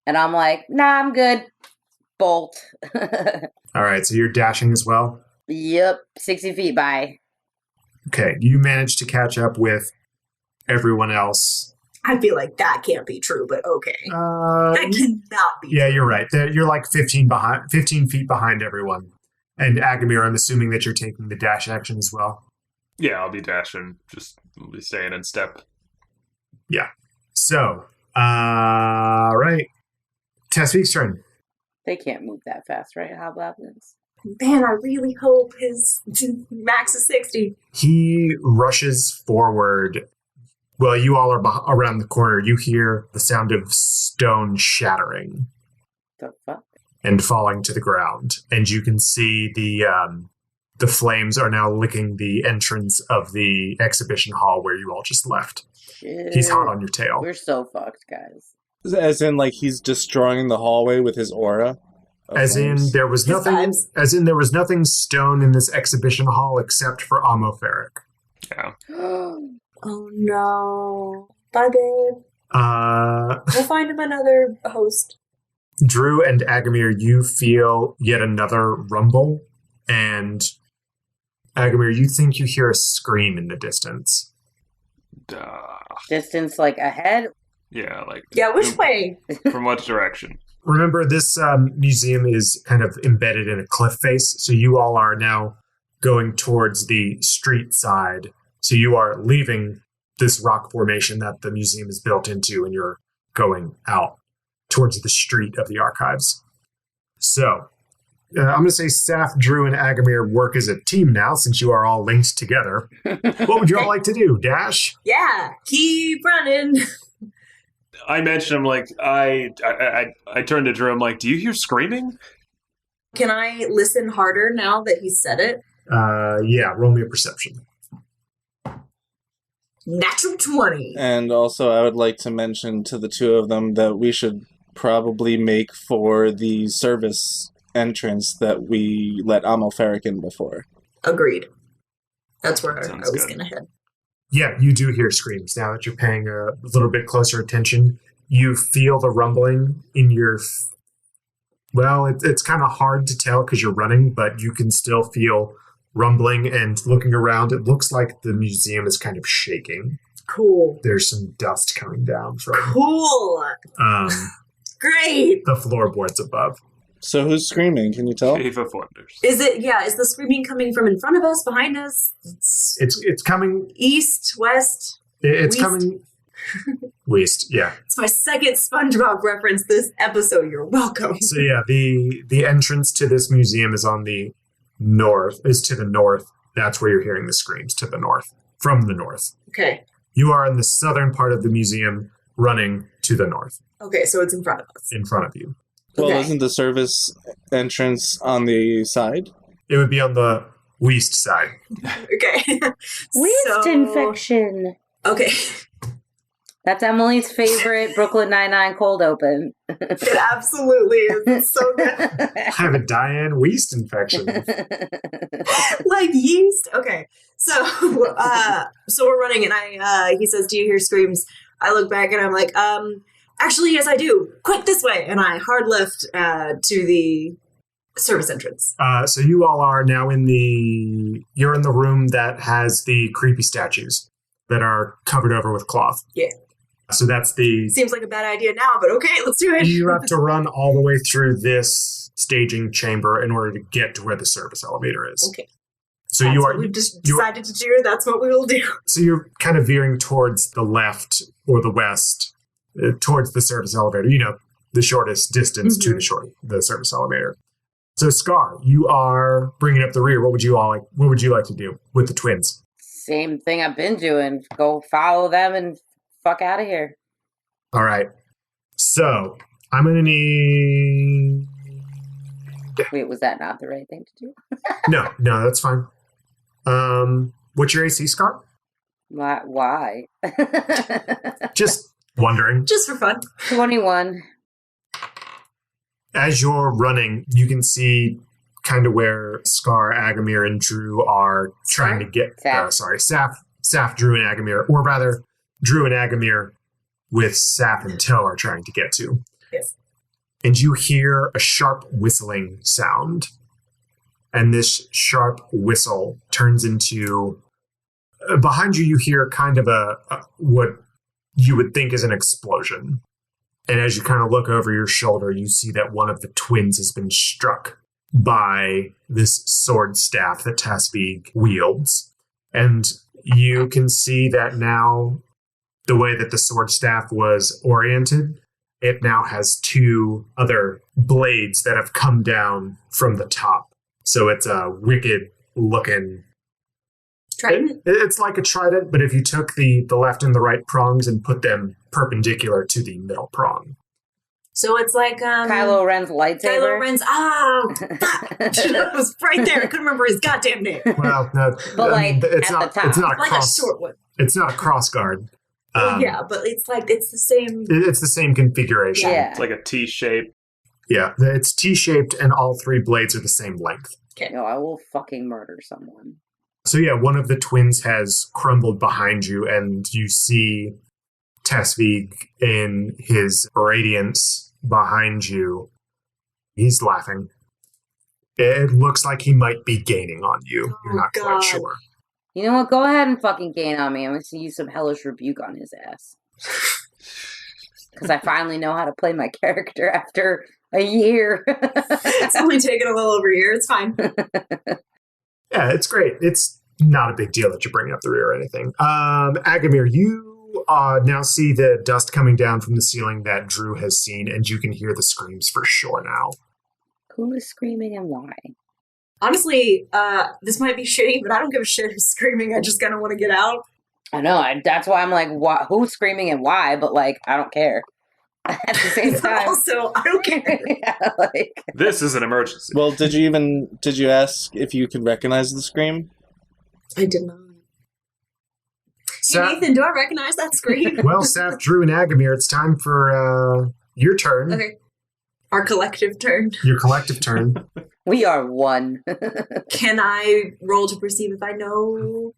And I'm like, nah, I'm good. Bolt. All right, so you're dashing as well? Yep, 60 feet by. Okay, you managed to catch up with everyone else. I feel like that can't be true, but okay. That cannot be Yeah, true. you're right. You're like 15 feet behind everyone. And Agamir, I'm assuming that you're taking the dash action as well. Yeah, I'll be dashing. Just I'll be staying in step. Yeah. So, right. Tasvig's turn. They can't move that fast, right? Hobgoblins. Man, I really hope his max is 60. He rushes forward. Well, you all are around the corner. You hear the sound of stone shattering The fuck? and falling to the ground. And you can see the the flames are now licking the entrance of the exhibition hall where you all just left. Shit. He's hot on your tail. We're so fucked, guys. As in, like, he's destroying the hallway with his aura? As in, there was His nothing. vibes. As in, there was nothing stone in this exhibition hall except for Amoferic. Yeah. Oh no. Bye, babe. We'll find him another host. Dru and Agamir, you feel yet another rumble, and Agamir, you think you hear a scream in the distance. Distance, like, ahead? Yeah, like. Yeah, which way? From what direction? Remember, this museum is kind of embedded in a cliff face, so you all are now going towards the street side. So you are leaving this rock formation that the museum is built into, and you're going out towards the street of the archives. So, I'm going to say Saph, Dru, and Agamir work as a team now, since you are all linked together. What would you all like to do? Dash? Yeah, keep running. I mentioned him like I turned to Drew. I'm like, do you hear screaming? Can I listen harder now that he said it? Yeah, roll me a perception. Natural 20. And also, I would like to mention to the two of them that we should probably make for the service entrance that we let Amoferic in before. Agreed. That's where I Sounds was good. going to head. Yeah, you do hear screams. Now that you're paying a little bit closer attention, you feel the rumbling in your... Well, it's kind of hard to tell because you're running, but you can still feel rumbling, and looking around, it looks like the museum is kind of shaking. Cool. There's some dust coming down from Cool. Great. the floorboards above. So who's screaming? Can you tell? Cave of Wonders. Is the screaming coming from in front of us, behind us? It's coming... East, west? It's West? coming... West, yeah. It's my second SpongeBob reference this episode. You're welcome. So yeah, the entrance to this museum is on the north, is to the north. That's where you're hearing the screams, to the north, from the north. Okay. You are in the southern part of the museum, running to the north, Okay, so it's in front of us. in front of you. Well, Okay. isn't the service entrance on the side? It would be on the west side. Okay. Waist infection. Okay. That's Emily's favorite Brooklyn Nine-Nine cold open. It absolutely is. It's so good. I have a Diane West infection. Like yeast. Okay. So we're running, and he says, "Do you hear screams?" I look back and I'm like, actually, yes, I do. Quick, this way. And I hard left to the service entrance. So you all are now you're in the room that has the creepy statues that are covered over with cloth. Yeah. So that's the... Seems like a bad idea now, but okay, let's do it. You have to run all the way through this staging chamber in order to get to where the service elevator is. Okay. So That's you what are... we've just decided to do. That's what we will do. So you're kind of veering towards the left or the west, towards the service elevator. You know, the shortest distance to the service elevator. So Scar, you are bringing up the rear. What would you like to do with the twins? Same thing I've been doing. Go follow them and fuck out of here. All right. So I'm going to need... Wait, was that not the right thing to do? No, that's fine. What's your AC, Scar? Why? Just wondering. Just for fun. 21. As you're running, you can see kind of where Scar, Agamir, and Dru are trying to get... Saph, Dru, and Agamir, or rather, Dru and Agamir with Saph and Toe are trying to get to. Yes. And you hear a sharp whistling sound. And this sharp whistle turns into... behind you, you hear kind of what you would think is an explosion. And as you kind of look over your shoulder, you see that one of the twins has been struck by this sword staff that Tasvig wields. And you can see that now, the way that the sword staff was oriented, it now has two other blades that have come down from the top. So it's a wicked looking... Trident? It's like a trident, but if you took the left and the right prongs and put them perpendicular to the middle prong. So it's like Kylo Ren's lightsaber. Kylo Ren's. Fuck! That was right there. I couldn't remember his goddamn name. Well, no, But, like, it's at not. the top. It's not a Like cross. a short one. It's not a cross guard. Yeah, but it's like it's the same. It's the same configuration. Yeah. It's like a T shape. Yeah, it's T-shaped, and all three blades are the same length. No, I will fucking murder someone. So yeah, one of the twins has crumbled behind you, and you see Tasvig in his radiance behind you. He's laughing. It looks like he might be gaining on you. You're not God. quite sure. You know what? Go ahead and fucking gain on me. I'm going to use some hellish rebuke on his ass. Because I finally know how to play my character after a year. It's only taken a little over a year. It's fine. Yeah, it's great. It's not a big deal that you're bringing up the rear or anything. Agamir, you now see the dust coming down from the ceiling that Dru has seen, and you can hear the screams for sure now. Who is screaming and why? Honestly, this might be shitty, but I don't give a shit who's screaming. I just kind of want to get out. I know. That's why I'm like, who's screaming and why? But, like, I don't care. At the same time. Also, I don't care. Yeah, like, This is an emergency. Well, did you ask if you could recognize the scream? I did not. Sa- Hey, Nathan, do I recognize that scream? well, Saph, Dru, and Agamir, it's time for your turn. Okay. Our collective turn. Your collective turn. we are one. Can I roll to perceive if I know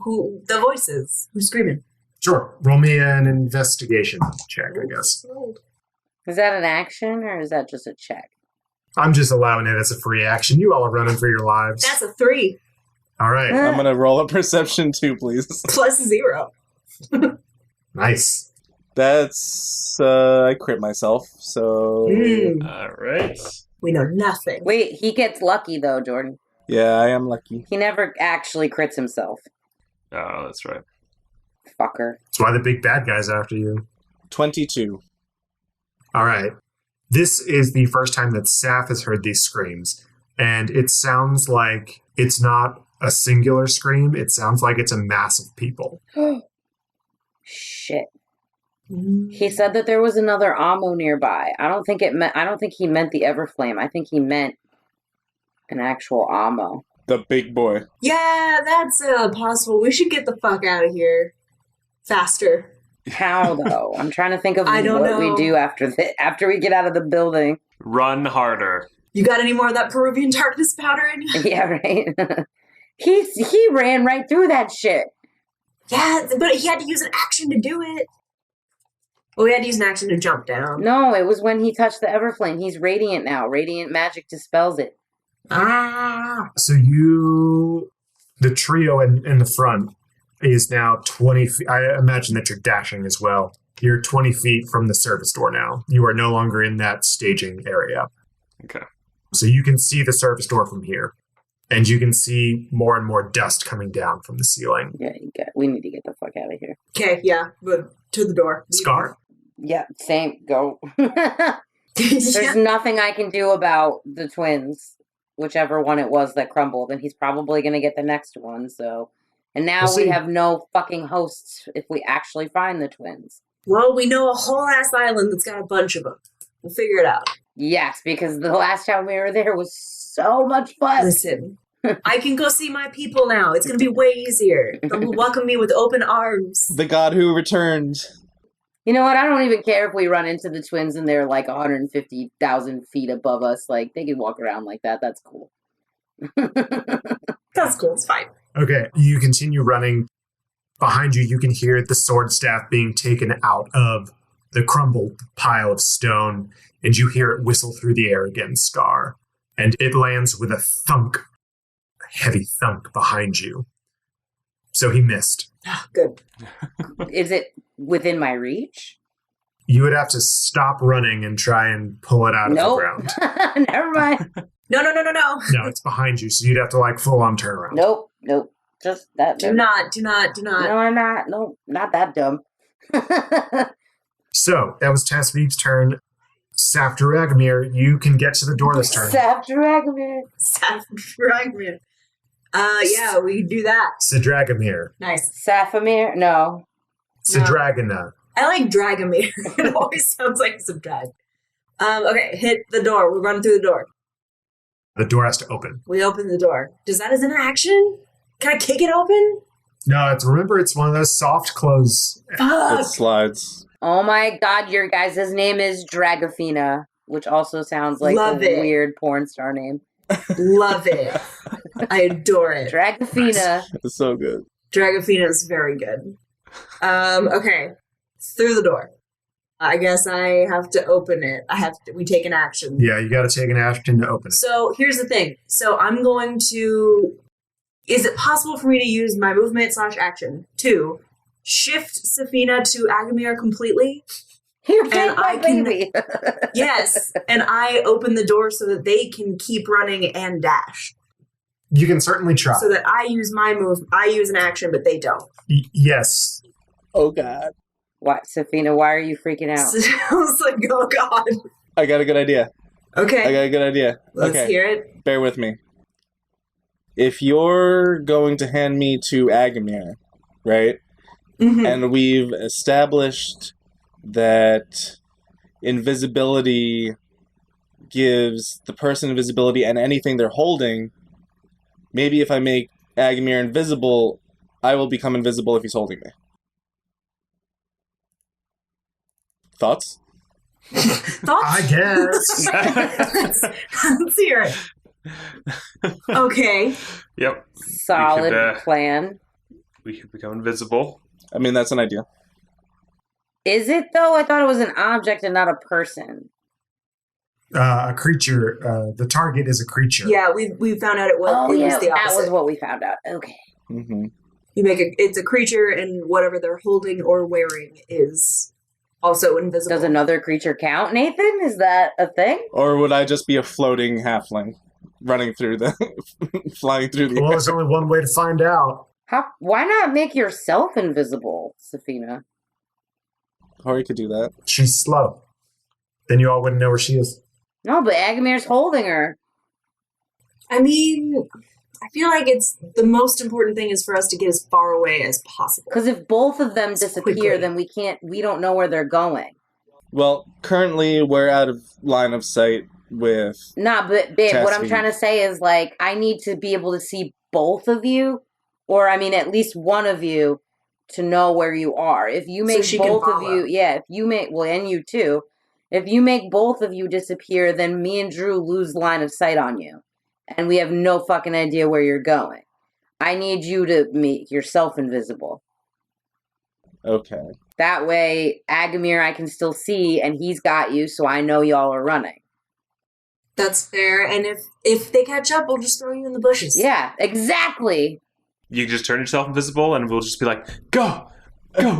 who the voice is? Who's screaming? Sure. Roll me an investigation check, I guess. Is that an action or is that just a check? I'm just allowing it as a free action. You all are running for your lives. That's a 3 All right. I'm gonna roll a perception too, please. plus 0. Nice. That's I crit myself, so All right. We know nothing. Wait, he gets lucky though, Jordan. yeah, I am lucky. He never actually crits himself. Oh, that's right. Fucker. That's why the big bad guy's after you. 22. All right. This is the first time that Saph has heard these screams, and it sounds like it's not a singular scream. It sounds like it's a mass of people. Shit. He said that there was another ammo nearby. I don't think he meant the Everflame. I think he meant an actual ammo. The big boy. Yeah, that's possible. We should get the fuck out of here. Faster. How though? I'm trying to think of I don't what we know. do after we get out of the building. Run harder. You got any more of that Peruvian darkness powder in you? Yeah, right. He ran right through that shit. Yeah, but he had to use an action to do it. Well, we had to use an action to jump down. No, it was when he touched the Everflame. He's radiant now. Radiant magic dispels it. So the trio in the front is now 20 feet. I imagine that you're dashing as well. You're 20 feet from the service door now. You are no longer in that staging area. Okay. So you can see the service door from here. And you can see more and more dust coming down from the ceiling. Yeah, we need to get the fuck out of here. Okay, yeah, but to the door. Scar? Yeah, same. Go. There's nothing I can do about the twins, whichever one it was that crumbled, and he's probably going to get the next one, so... And now We'll we see. have no fucking hosts if we actually find the twins. Well, we know a whole ass island that's got a bunch of them. We'll figure it out. Yes, because the last time we were there was so much fun. Listen, I can go see my people now. It's going to be way easier. They'll welcome me with open arms. The god who returned. You know what? I don't even care if we run into the twins and they're like 150,000 feet above us. Like, they can walk around like that. That's cool. That's cool. It's fine. Okay, you continue running. Behind you, you can hear the sword staff being taken out of the crumbled pile of stone, and you hear it whistle through the air again, Scar. And it lands with a thunk, a heavy thunk behind you. So he missed. Good. Is it within my reach? You would have to stop running and try and pull it out of the Nope. ground. Never mind. No. No, it's behind you, so you'd have to full on turn around. Nope. Just that. Do not. No, I'm not. No, not that dumb. So that was Tasvig's turn. Saph Dragamir, you can get to the door this turn. Saph Dragamir. Fragment. Yeah, we can do that. Sidragamir. Nice. Saphomir? No. Sidragana. I like Dragomir. It always sounds like some drag. Okay, hit the door. We're running through the door. The door has to open. We open the door. Does that as an action? Can I kick it open? No, remember, it's one of those soft close. Fuck! It slides. Oh my god, your guys' name is Dragafina, which also sounds like Love a it. weird porn star name. Love it. I adore it. Dragafina. It's so good. Dragafina is very good. Okay. Through the door. I guess I have to open it. We take an action. Yeah, you got to take an action to open it. So here's the thing. So I'm going to. Is it possible for me to use my movement / action to shift Safina to Agamir completely? You're And I can- baby. Yes. And I open the door so that they can keep running and dash. You can certainly try. So that I use my move. I use an action, but they don't. Yes. Oh, God. What, Safina, why are you freaking out? So I was like, oh God. I got a good idea. Okay. Let's Okay. hear it. Bear with me. If you're going to hand me to Agamir, right? Mhm. And we've established that invisibility gives the person invisibility and anything they're holding. Maybe if I make Agamir invisible, I will become invisible if he's holding me. Thoughts? Thoughts? I guess. Let's hear it. Okay. Yep. Solid plan. We could become invisible. I mean, that's an idea. Is it, though? I thought it was an object and not a person. A creature. The target is a creature. Yeah, we found out it was Oh, it yeah, was the that opposite. was what we found out. Okay. Mm-hmm. It's a creature, and whatever they're holding or wearing is also invisible. Does another creature count, Nathan? Is that a thing? Or would I just be a floating halfling running through the, flying through the Well, air? there's only one way to find out. Why not make yourself invisible, Safina? Hori could do that. She's slow. Then you all wouldn't know where she is. No, but Agamir's holding her. I mean, I feel like it's the most important thing is for us to get as far away as possible. Because if both of them disappear, Quickly. then we don't know where they're going. Well, currently we're out of line of sight with... Nah, but babe, what I'm Tessie. trying to say is, like, I need to be able to see both of you, or, I mean, at least one of you, to know where you are. If you make she can both of follow. you, if you make, well, and you too, if you make both of you disappear, then me and Drew lose line of sight on you. And we have no fucking idea where you're going. I need you to make yourself invisible. Okay. That way, Agamir I can still see, and he's got you, so I know y'all are running. That's fair. And if they catch up, we'll just throw you in the bushes. Yeah, exactly. You can just turn yourself invisible, and we'll just be like, go,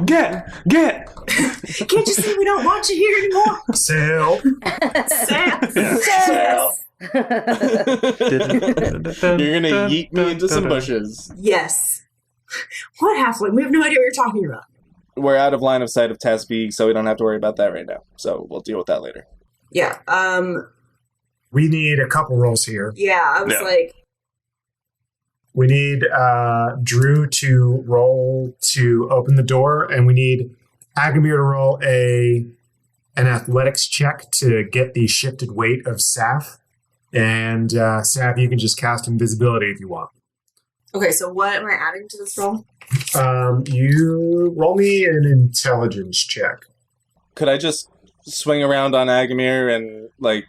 get. Can't you see we don't want you here anymore? Sail. Sam. You're gonna yeet me into some bushes. Yes. What halfling? We have no idea what you're talking about. We're out of line of sight of Tasby, so we don't have to worry about that right now. So we'll deal with that later. Yeah. We need a couple rolls here. Yeah, I was Yeah. like, We need Drew to roll to open the door, and we need Agamir to roll an athletics check to get the shifted weight of Saph. And Saph, you can just cast invisibility if you want. okay, so what am I adding to this roll? You roll me an intelligence check. Could I just swing around on Agamir and, like,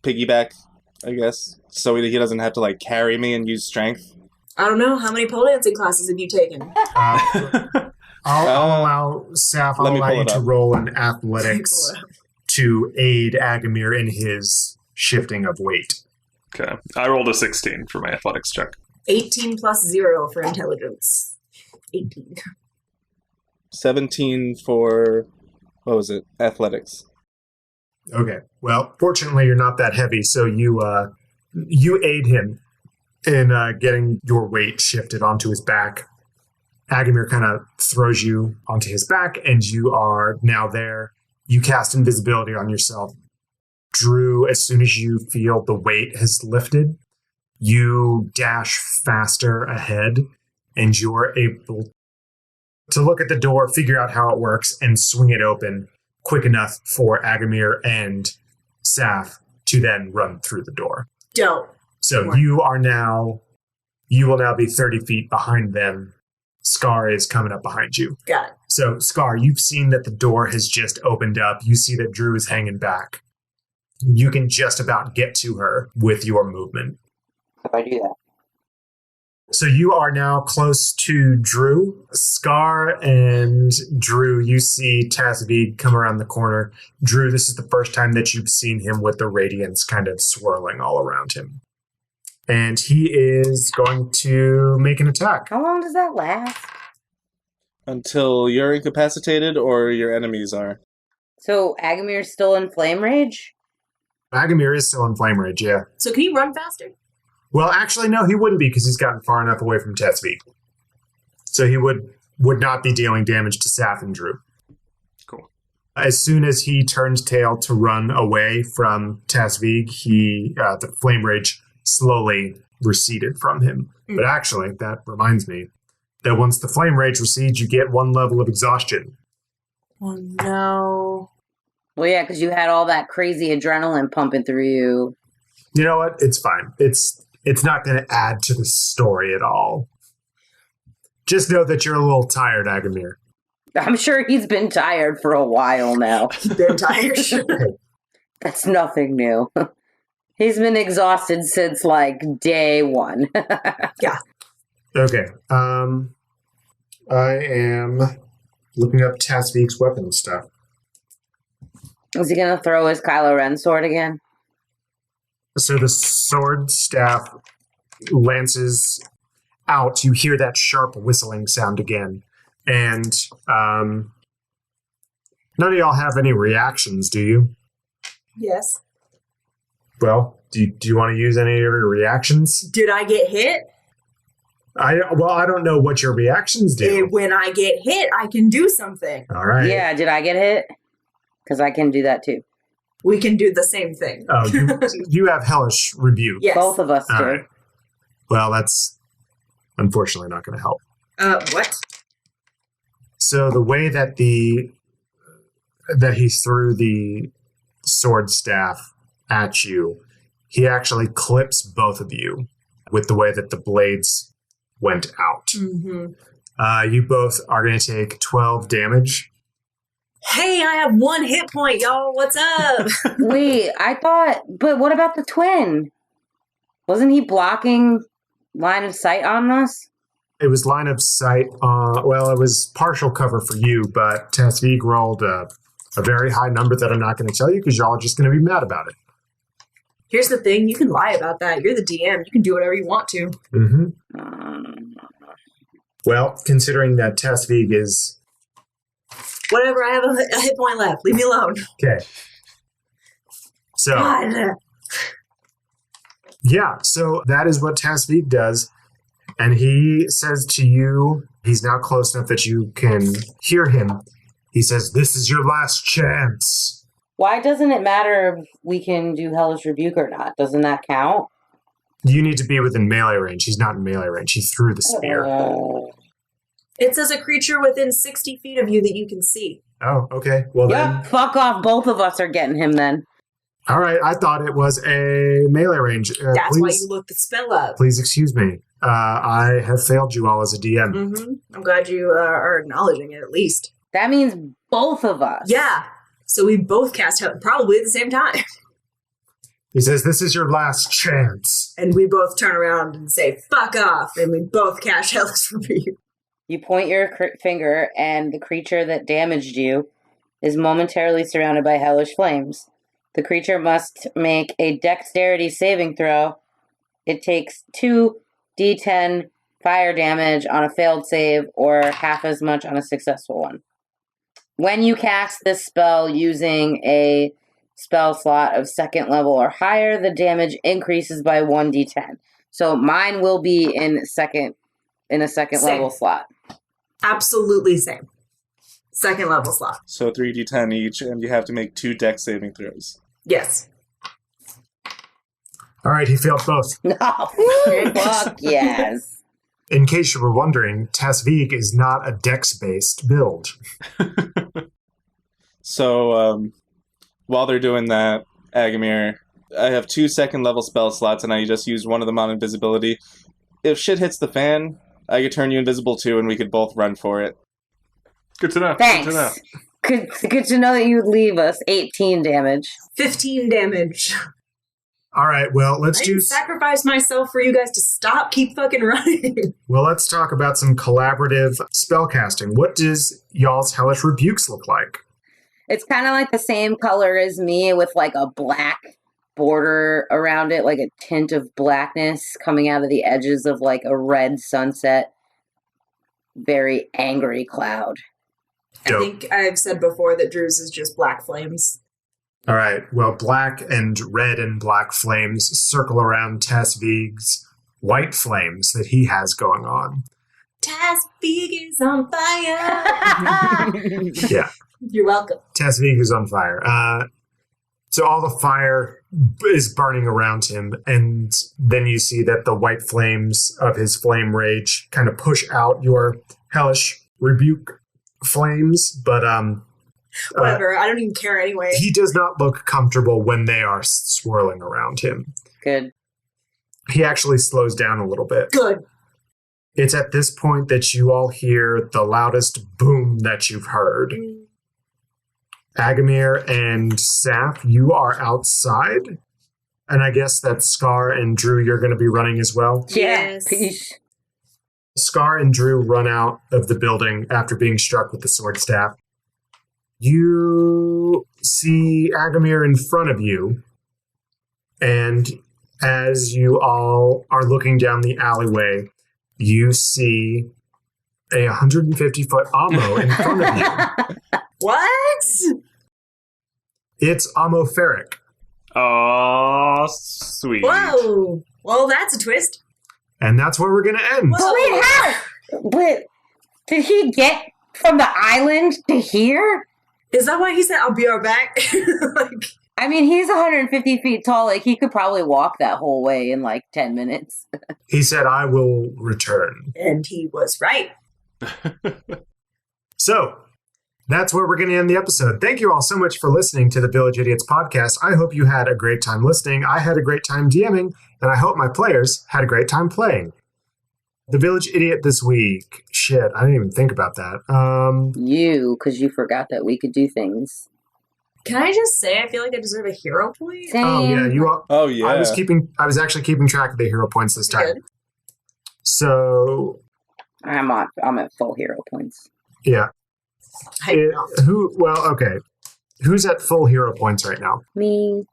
piggyback, I guess? So he doesn't have to, like, carry me and use strength? I don't know. How many pole dancing classes have you taken? I'll allow Saph, Let I'll me allow pull you it to up. roll an athletics to aid Agamir in his shifting of weight. Okay. I rolled a 16 for my athletics check. 18 plus 0 for intelligence. 18. 17 for, what was it, athletics. Okay. Well, fortunately, you're not that heavy, so you aid him in getting your weight shifted onto his back. Agamir kind of throws you onto his back, and you are now there. You cast invisibility on yourself. Drew, as soon as you feel the weight has lifted, you dash faster ahead, and you're able to look at the door, figure out how it works, and swing it open quick enough for Agamir and Saph to then run through the door. Dope. So Right. you will now be 30 feet behind them. Scar is coming up behind you. Got it. So, Scar, you've seen that the door has just opened up. You see that Dru is hanging back. You can just about get to her with your movement. If I do that. So you are now close to Dru. Scar and Dru, you see Tasvig come around the corner. Dru, this is the first time that you've seen him with the radiance kind of swirling all around him. And he is going to make an attack. How long does that last? Until you're incapacitated or your enemies are. So Agamir's still in flame rage? Agamir is still in flame rage, yeah. So can you run faster? Well, actually, no, he wouldn't be because he's gotten far enough away from Tasvig. So he would not be dealing damage to Saph and Dru. Cool. As soon as he turns tail to run away from Tasvig, the flame rage slowly receded from him. Mm. But actually, that reminds me that once the flame rage recedes, you get 1 level of exhaustion. Oh no. Well, yeah, because you had all that crazy adrenaline pumping through you. You know what? It's fine. It's not going to add to the story at all. Just know that you're a little tired, Agamir. I'm sure he's been tired for a while now. Been tired. That's nothing new. He's been exhausted since, like, day 1. Okay. I am looking up Tasvig's weapon stuff. Is he going to throw his Kylo Ren sword again? So the sword staff lances out. You hear that sharp whistling sound again. And none of y'all have any reactions, do you? Yes. Well, do you want to use any of your reactions? Did I get hit? I don't know what your reactions do. When I get hit, I can do something. All right. Yeah, did I get hit? Because I can do that too. We can do the same thing. Oh, you have hellish rebuke. Yes. Both of us do. All right. Well, that's unfortunately not going to help. What? So the way that he threw the sword staff at you, he actually clips both of you with the way that the blades went out. Mm-hmm. You both are going to take 12 damage. Hey, I have 1 hit point, y'all. What's up? Wait, but what about the twin? Wasn't he blocking line of sight on us? It was line of sight. It was partial cover for you, but Tasvig rolled a very high number that I'm not going to tell you because y'all are just going to be mad about it. Here's the thing. You can lie about that. You're the DM. You can do whatever you want to. Mm-hmm. Well, considering that Tasvig is... Whatever. I have a hit point left. Leave me alone. Okay. So... God. Yeah, so that is what Tasvig does. And he says to you, he's now close enough that you can hear him. He says, "This is your last chance." Why doesn't it matter if we can do Hellish Rebuke or not? Doesn't that count? You need to be within melee range. He's not in melee range. He threw the spear. It says a creature within 60 feet of you that you can see. Oh, okay. Well Yeah, fuck off. Both of us are getting him then. All right. I thought it was a melee range. That's why you looked the spell up. Please excuse me. I have failed you all as a DM. Mm-hmm. I'm glad you are acknowledging it at least. That means both of us. Yeah. So we both cast Help probably at the same time. He says, "This is your last chance." And we both turn around and say, "Fuck off." And we both cast Hellish Rebuke. You point your finger, and the creature that damaged you is momentarily surrounded by hellish flames. The creature must make a dexterity saving throw. It takes 2d10 fire damage on a failed save, or half as much on a successful one. When you cast this spell using a spell slot of 2nd level or higher, the damage increases by 1d10. So mine will be in a second level slot. Absolutely same. 2nd level slot. So 3d10 each, and you have to make 2 dex saving throws. Yes. All right, he failed both. No, fuck yes. In case you were wondering, Tasvig is not a dex-based build. So while they're doing that, Agamir, I have 2 second-level spell slots, and I just used one of them on invisibility. If shit hits the fan, I could turn you invisible too, and we could both run for it. Good to know. Thanks. Good to know. Good to know that you would leave us 18 damage. 15 damage. All right, well, let's I do. didn't sacrifice myself for you guys to stop. Keep fucking running. Well, let's talk about some collaborative spellcasting. What does y'all's hellish rebukes look like? It's kind of like the same color as me with like a black border around it, like a tint of blackness coming out of the edges of like a red sunset. Very angry cloud. Dope. I think I've said before that Drew's is just black flames. All right, well, black and red and black flames circle around Tasvig's white flames that he has going on. Tasvig is on fire. Yeah. You're welcome. Tasvig is on fire. So all the fire is burning around him, and then you see that the white flames of his flame rage kind of push out your hellish rebuke flames, but Whatever. I don't even care anyway. he does not look comfortable when they are swirling around him. Good. He actually slows down a little bit. Good. It's at this point that you all hear the loudest boom that you've heard. Agamir and Saph, you are outside. And I guess that Scar and Dru, you're going to be running as well. Yes. Yeah, peace. Scar and Dru run out of the building after being struck with the sword staff. You see Agamir in front of you, and as you all are looking down the alleyway, you see a 150-foot Ammo in front of you. What? It's Ammo Ferric. Oh, sweet. Whoa. Well, that's a twist. And that's where we're going to end. Whoa. Wait, how? But did he get from the island to here? Is that why he said, I'll be right back? Like, I mean, he's 150 feet tall. Like, he could probably walk that whole way in, like, 10 minutes. He said, I will return. and he was right. So, that's where we're going to end the episode. Thank you all so much for listening to the Village Idiots podcast. I hope you had a great time listening. I had a great time DMing, and I hope my players had a great time playing. The Village Idiot this week. Shit, I didn't even think about that. Because you forgot that we could do things. Can I just say, I feel like I deserve a hero point? Same. Oh yeah, you all. Oh, yeah. I was actually keeping track of the hero points this time. Good. So I'm at full hero points. yeah, I know. Who's at full hero points right now? Me.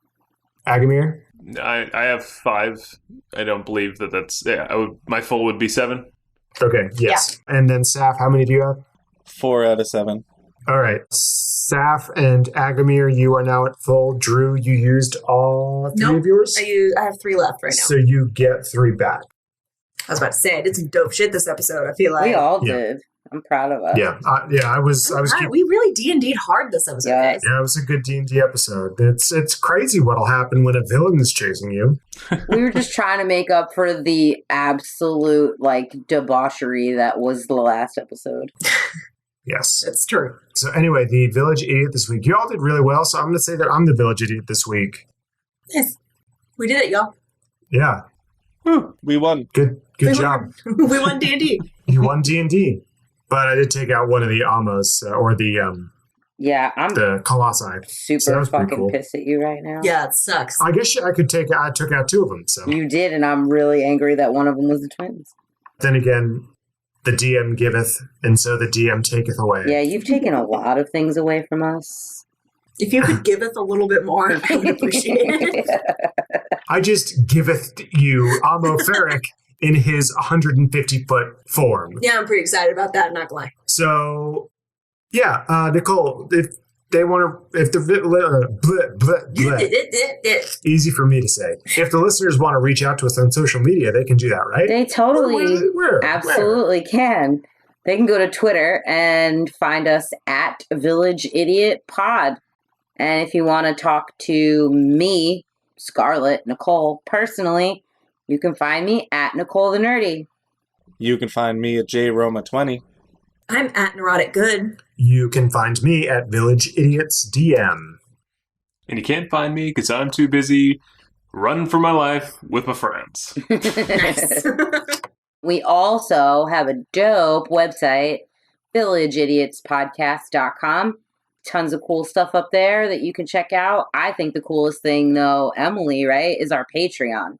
Agamir. I have 5. I don't believe that's... Yeah, my full would be 7. Okay, yes. And then Saph, how many do you have? 4 out of 7. All right. Saph and Agamir, you are now at full. Dru, you used all 3 Nope. of yours? I have 3 left right now. So you get 3 back. I was about to say, I did some dope shit this episode. I feel like We all Yeah. did. I'm proud of us. Yeah, I was we really D&D'd hard this episode, Yeah. guys. Yeah, it was a good D&D episode. It's crazy what'll happen when a villain is chasing you. We were just trying to make up for the absolute, like, debauchery that was the last episode. Yes. That's true. So anyway, the Village Idiot this week. You all did really well, so I'm going to say that I'm the Village Idiot this week. Yes. We did it, y'all. Yeah, We won. good we job. Won. We won D&D. You won D&D. But I did take out one of the Amos, or the Yeah, I'm Colossi. super So that was pretty fucking cool. pissed at you right now. Yeah, it sucks. I guess I took out 2 of them, so. You did, and I'm really angry that one of them was the twins. Then again, the DM giveth, and so the DM taketh away. Yeah, you've taken a lot of things away from us. If you could give us a little bit more, I would appreciate it. I just giveth you Amo Ferric in his 150-foot form. Yeah, I'm pretty excited about that, not gonna lie. So, yeah, Nicole, if they want to, if the bleh, bleh, bleh. Easy for me to say. If the listeners want to reach out to us on social media, they can do that, right? They totally, Where? absolutely can. They can go to Twitter and find us at Village Idiot Pod. And if you want to talk to me, Scarlett, Nicole, personally, you can find me at Nicole the Nerdy. You can find me at JRoma20. I'm at Neurotic Good. You can find me at Village Idiots DM. and you can't find me because I'm too busy running for my life with my friends. Nice. We also have a dope website, villageidiotspodcast.com. Tons of cool stuff up there that you can check out. I think the coolest thing, though, Emily, right, is our Patreon.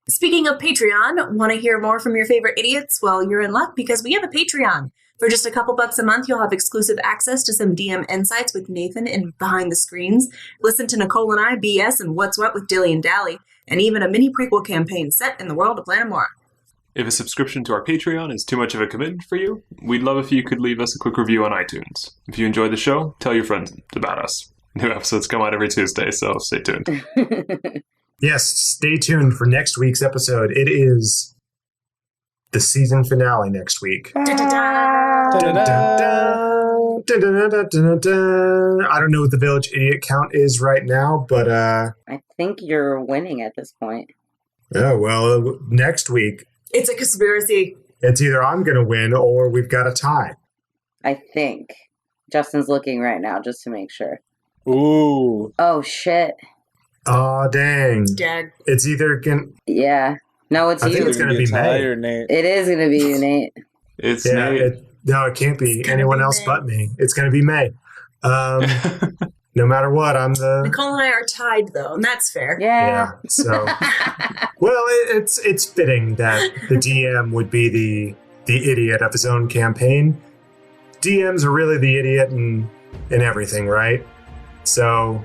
Speaking of Patreon, want to hear more from your favorite idiots? Well, you're in luck because we have a Patreon. For just a couple bucks a month, you'll have exclusive access to some DM insights with Nathan and Behind the Screens, listen to Nicole and I BS and What's What with Dilly and Dally, and even a mini prequel campaign set in the world of Planamora. If a subscription to our Patreon is too much of a commitment for you, we'd love if you could leave us a quick review on iTunes. If you enjoyed the show, tell your friends about us. New episodes come out every Tuesday, so stay tuned. Yes, stay tuned for next week's episode. It is the season finale next week. Da-da-da. Da-da-da-da-da-da. I don't know what the Village Idiot count is right now, but I think you're winning at this point. oh well, next week It's a conspiracy. it's either I'm going to win or we've got a tie. I think. Justin's looking right now just to make sure. Ooh. Oh, shit. Oh dang! Dag. It's either going. Yeah. No, it's I think you. it's gonna be May. or Nate. It is going to be you, Nate. It's Yeah, Nate. no, it can't be It's gonna anyone be else May. but me. It's going to be May. No matter what, I'm the. Nicole and I are tied, though, and that's fair. Yeah. Yeah. So, well, it's fitting that the DM would be the idiot of his own campaign. DMs are really the idiot in everything, right? So,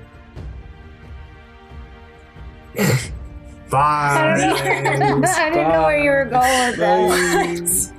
bye. I didn't know where you were going with that. Bye.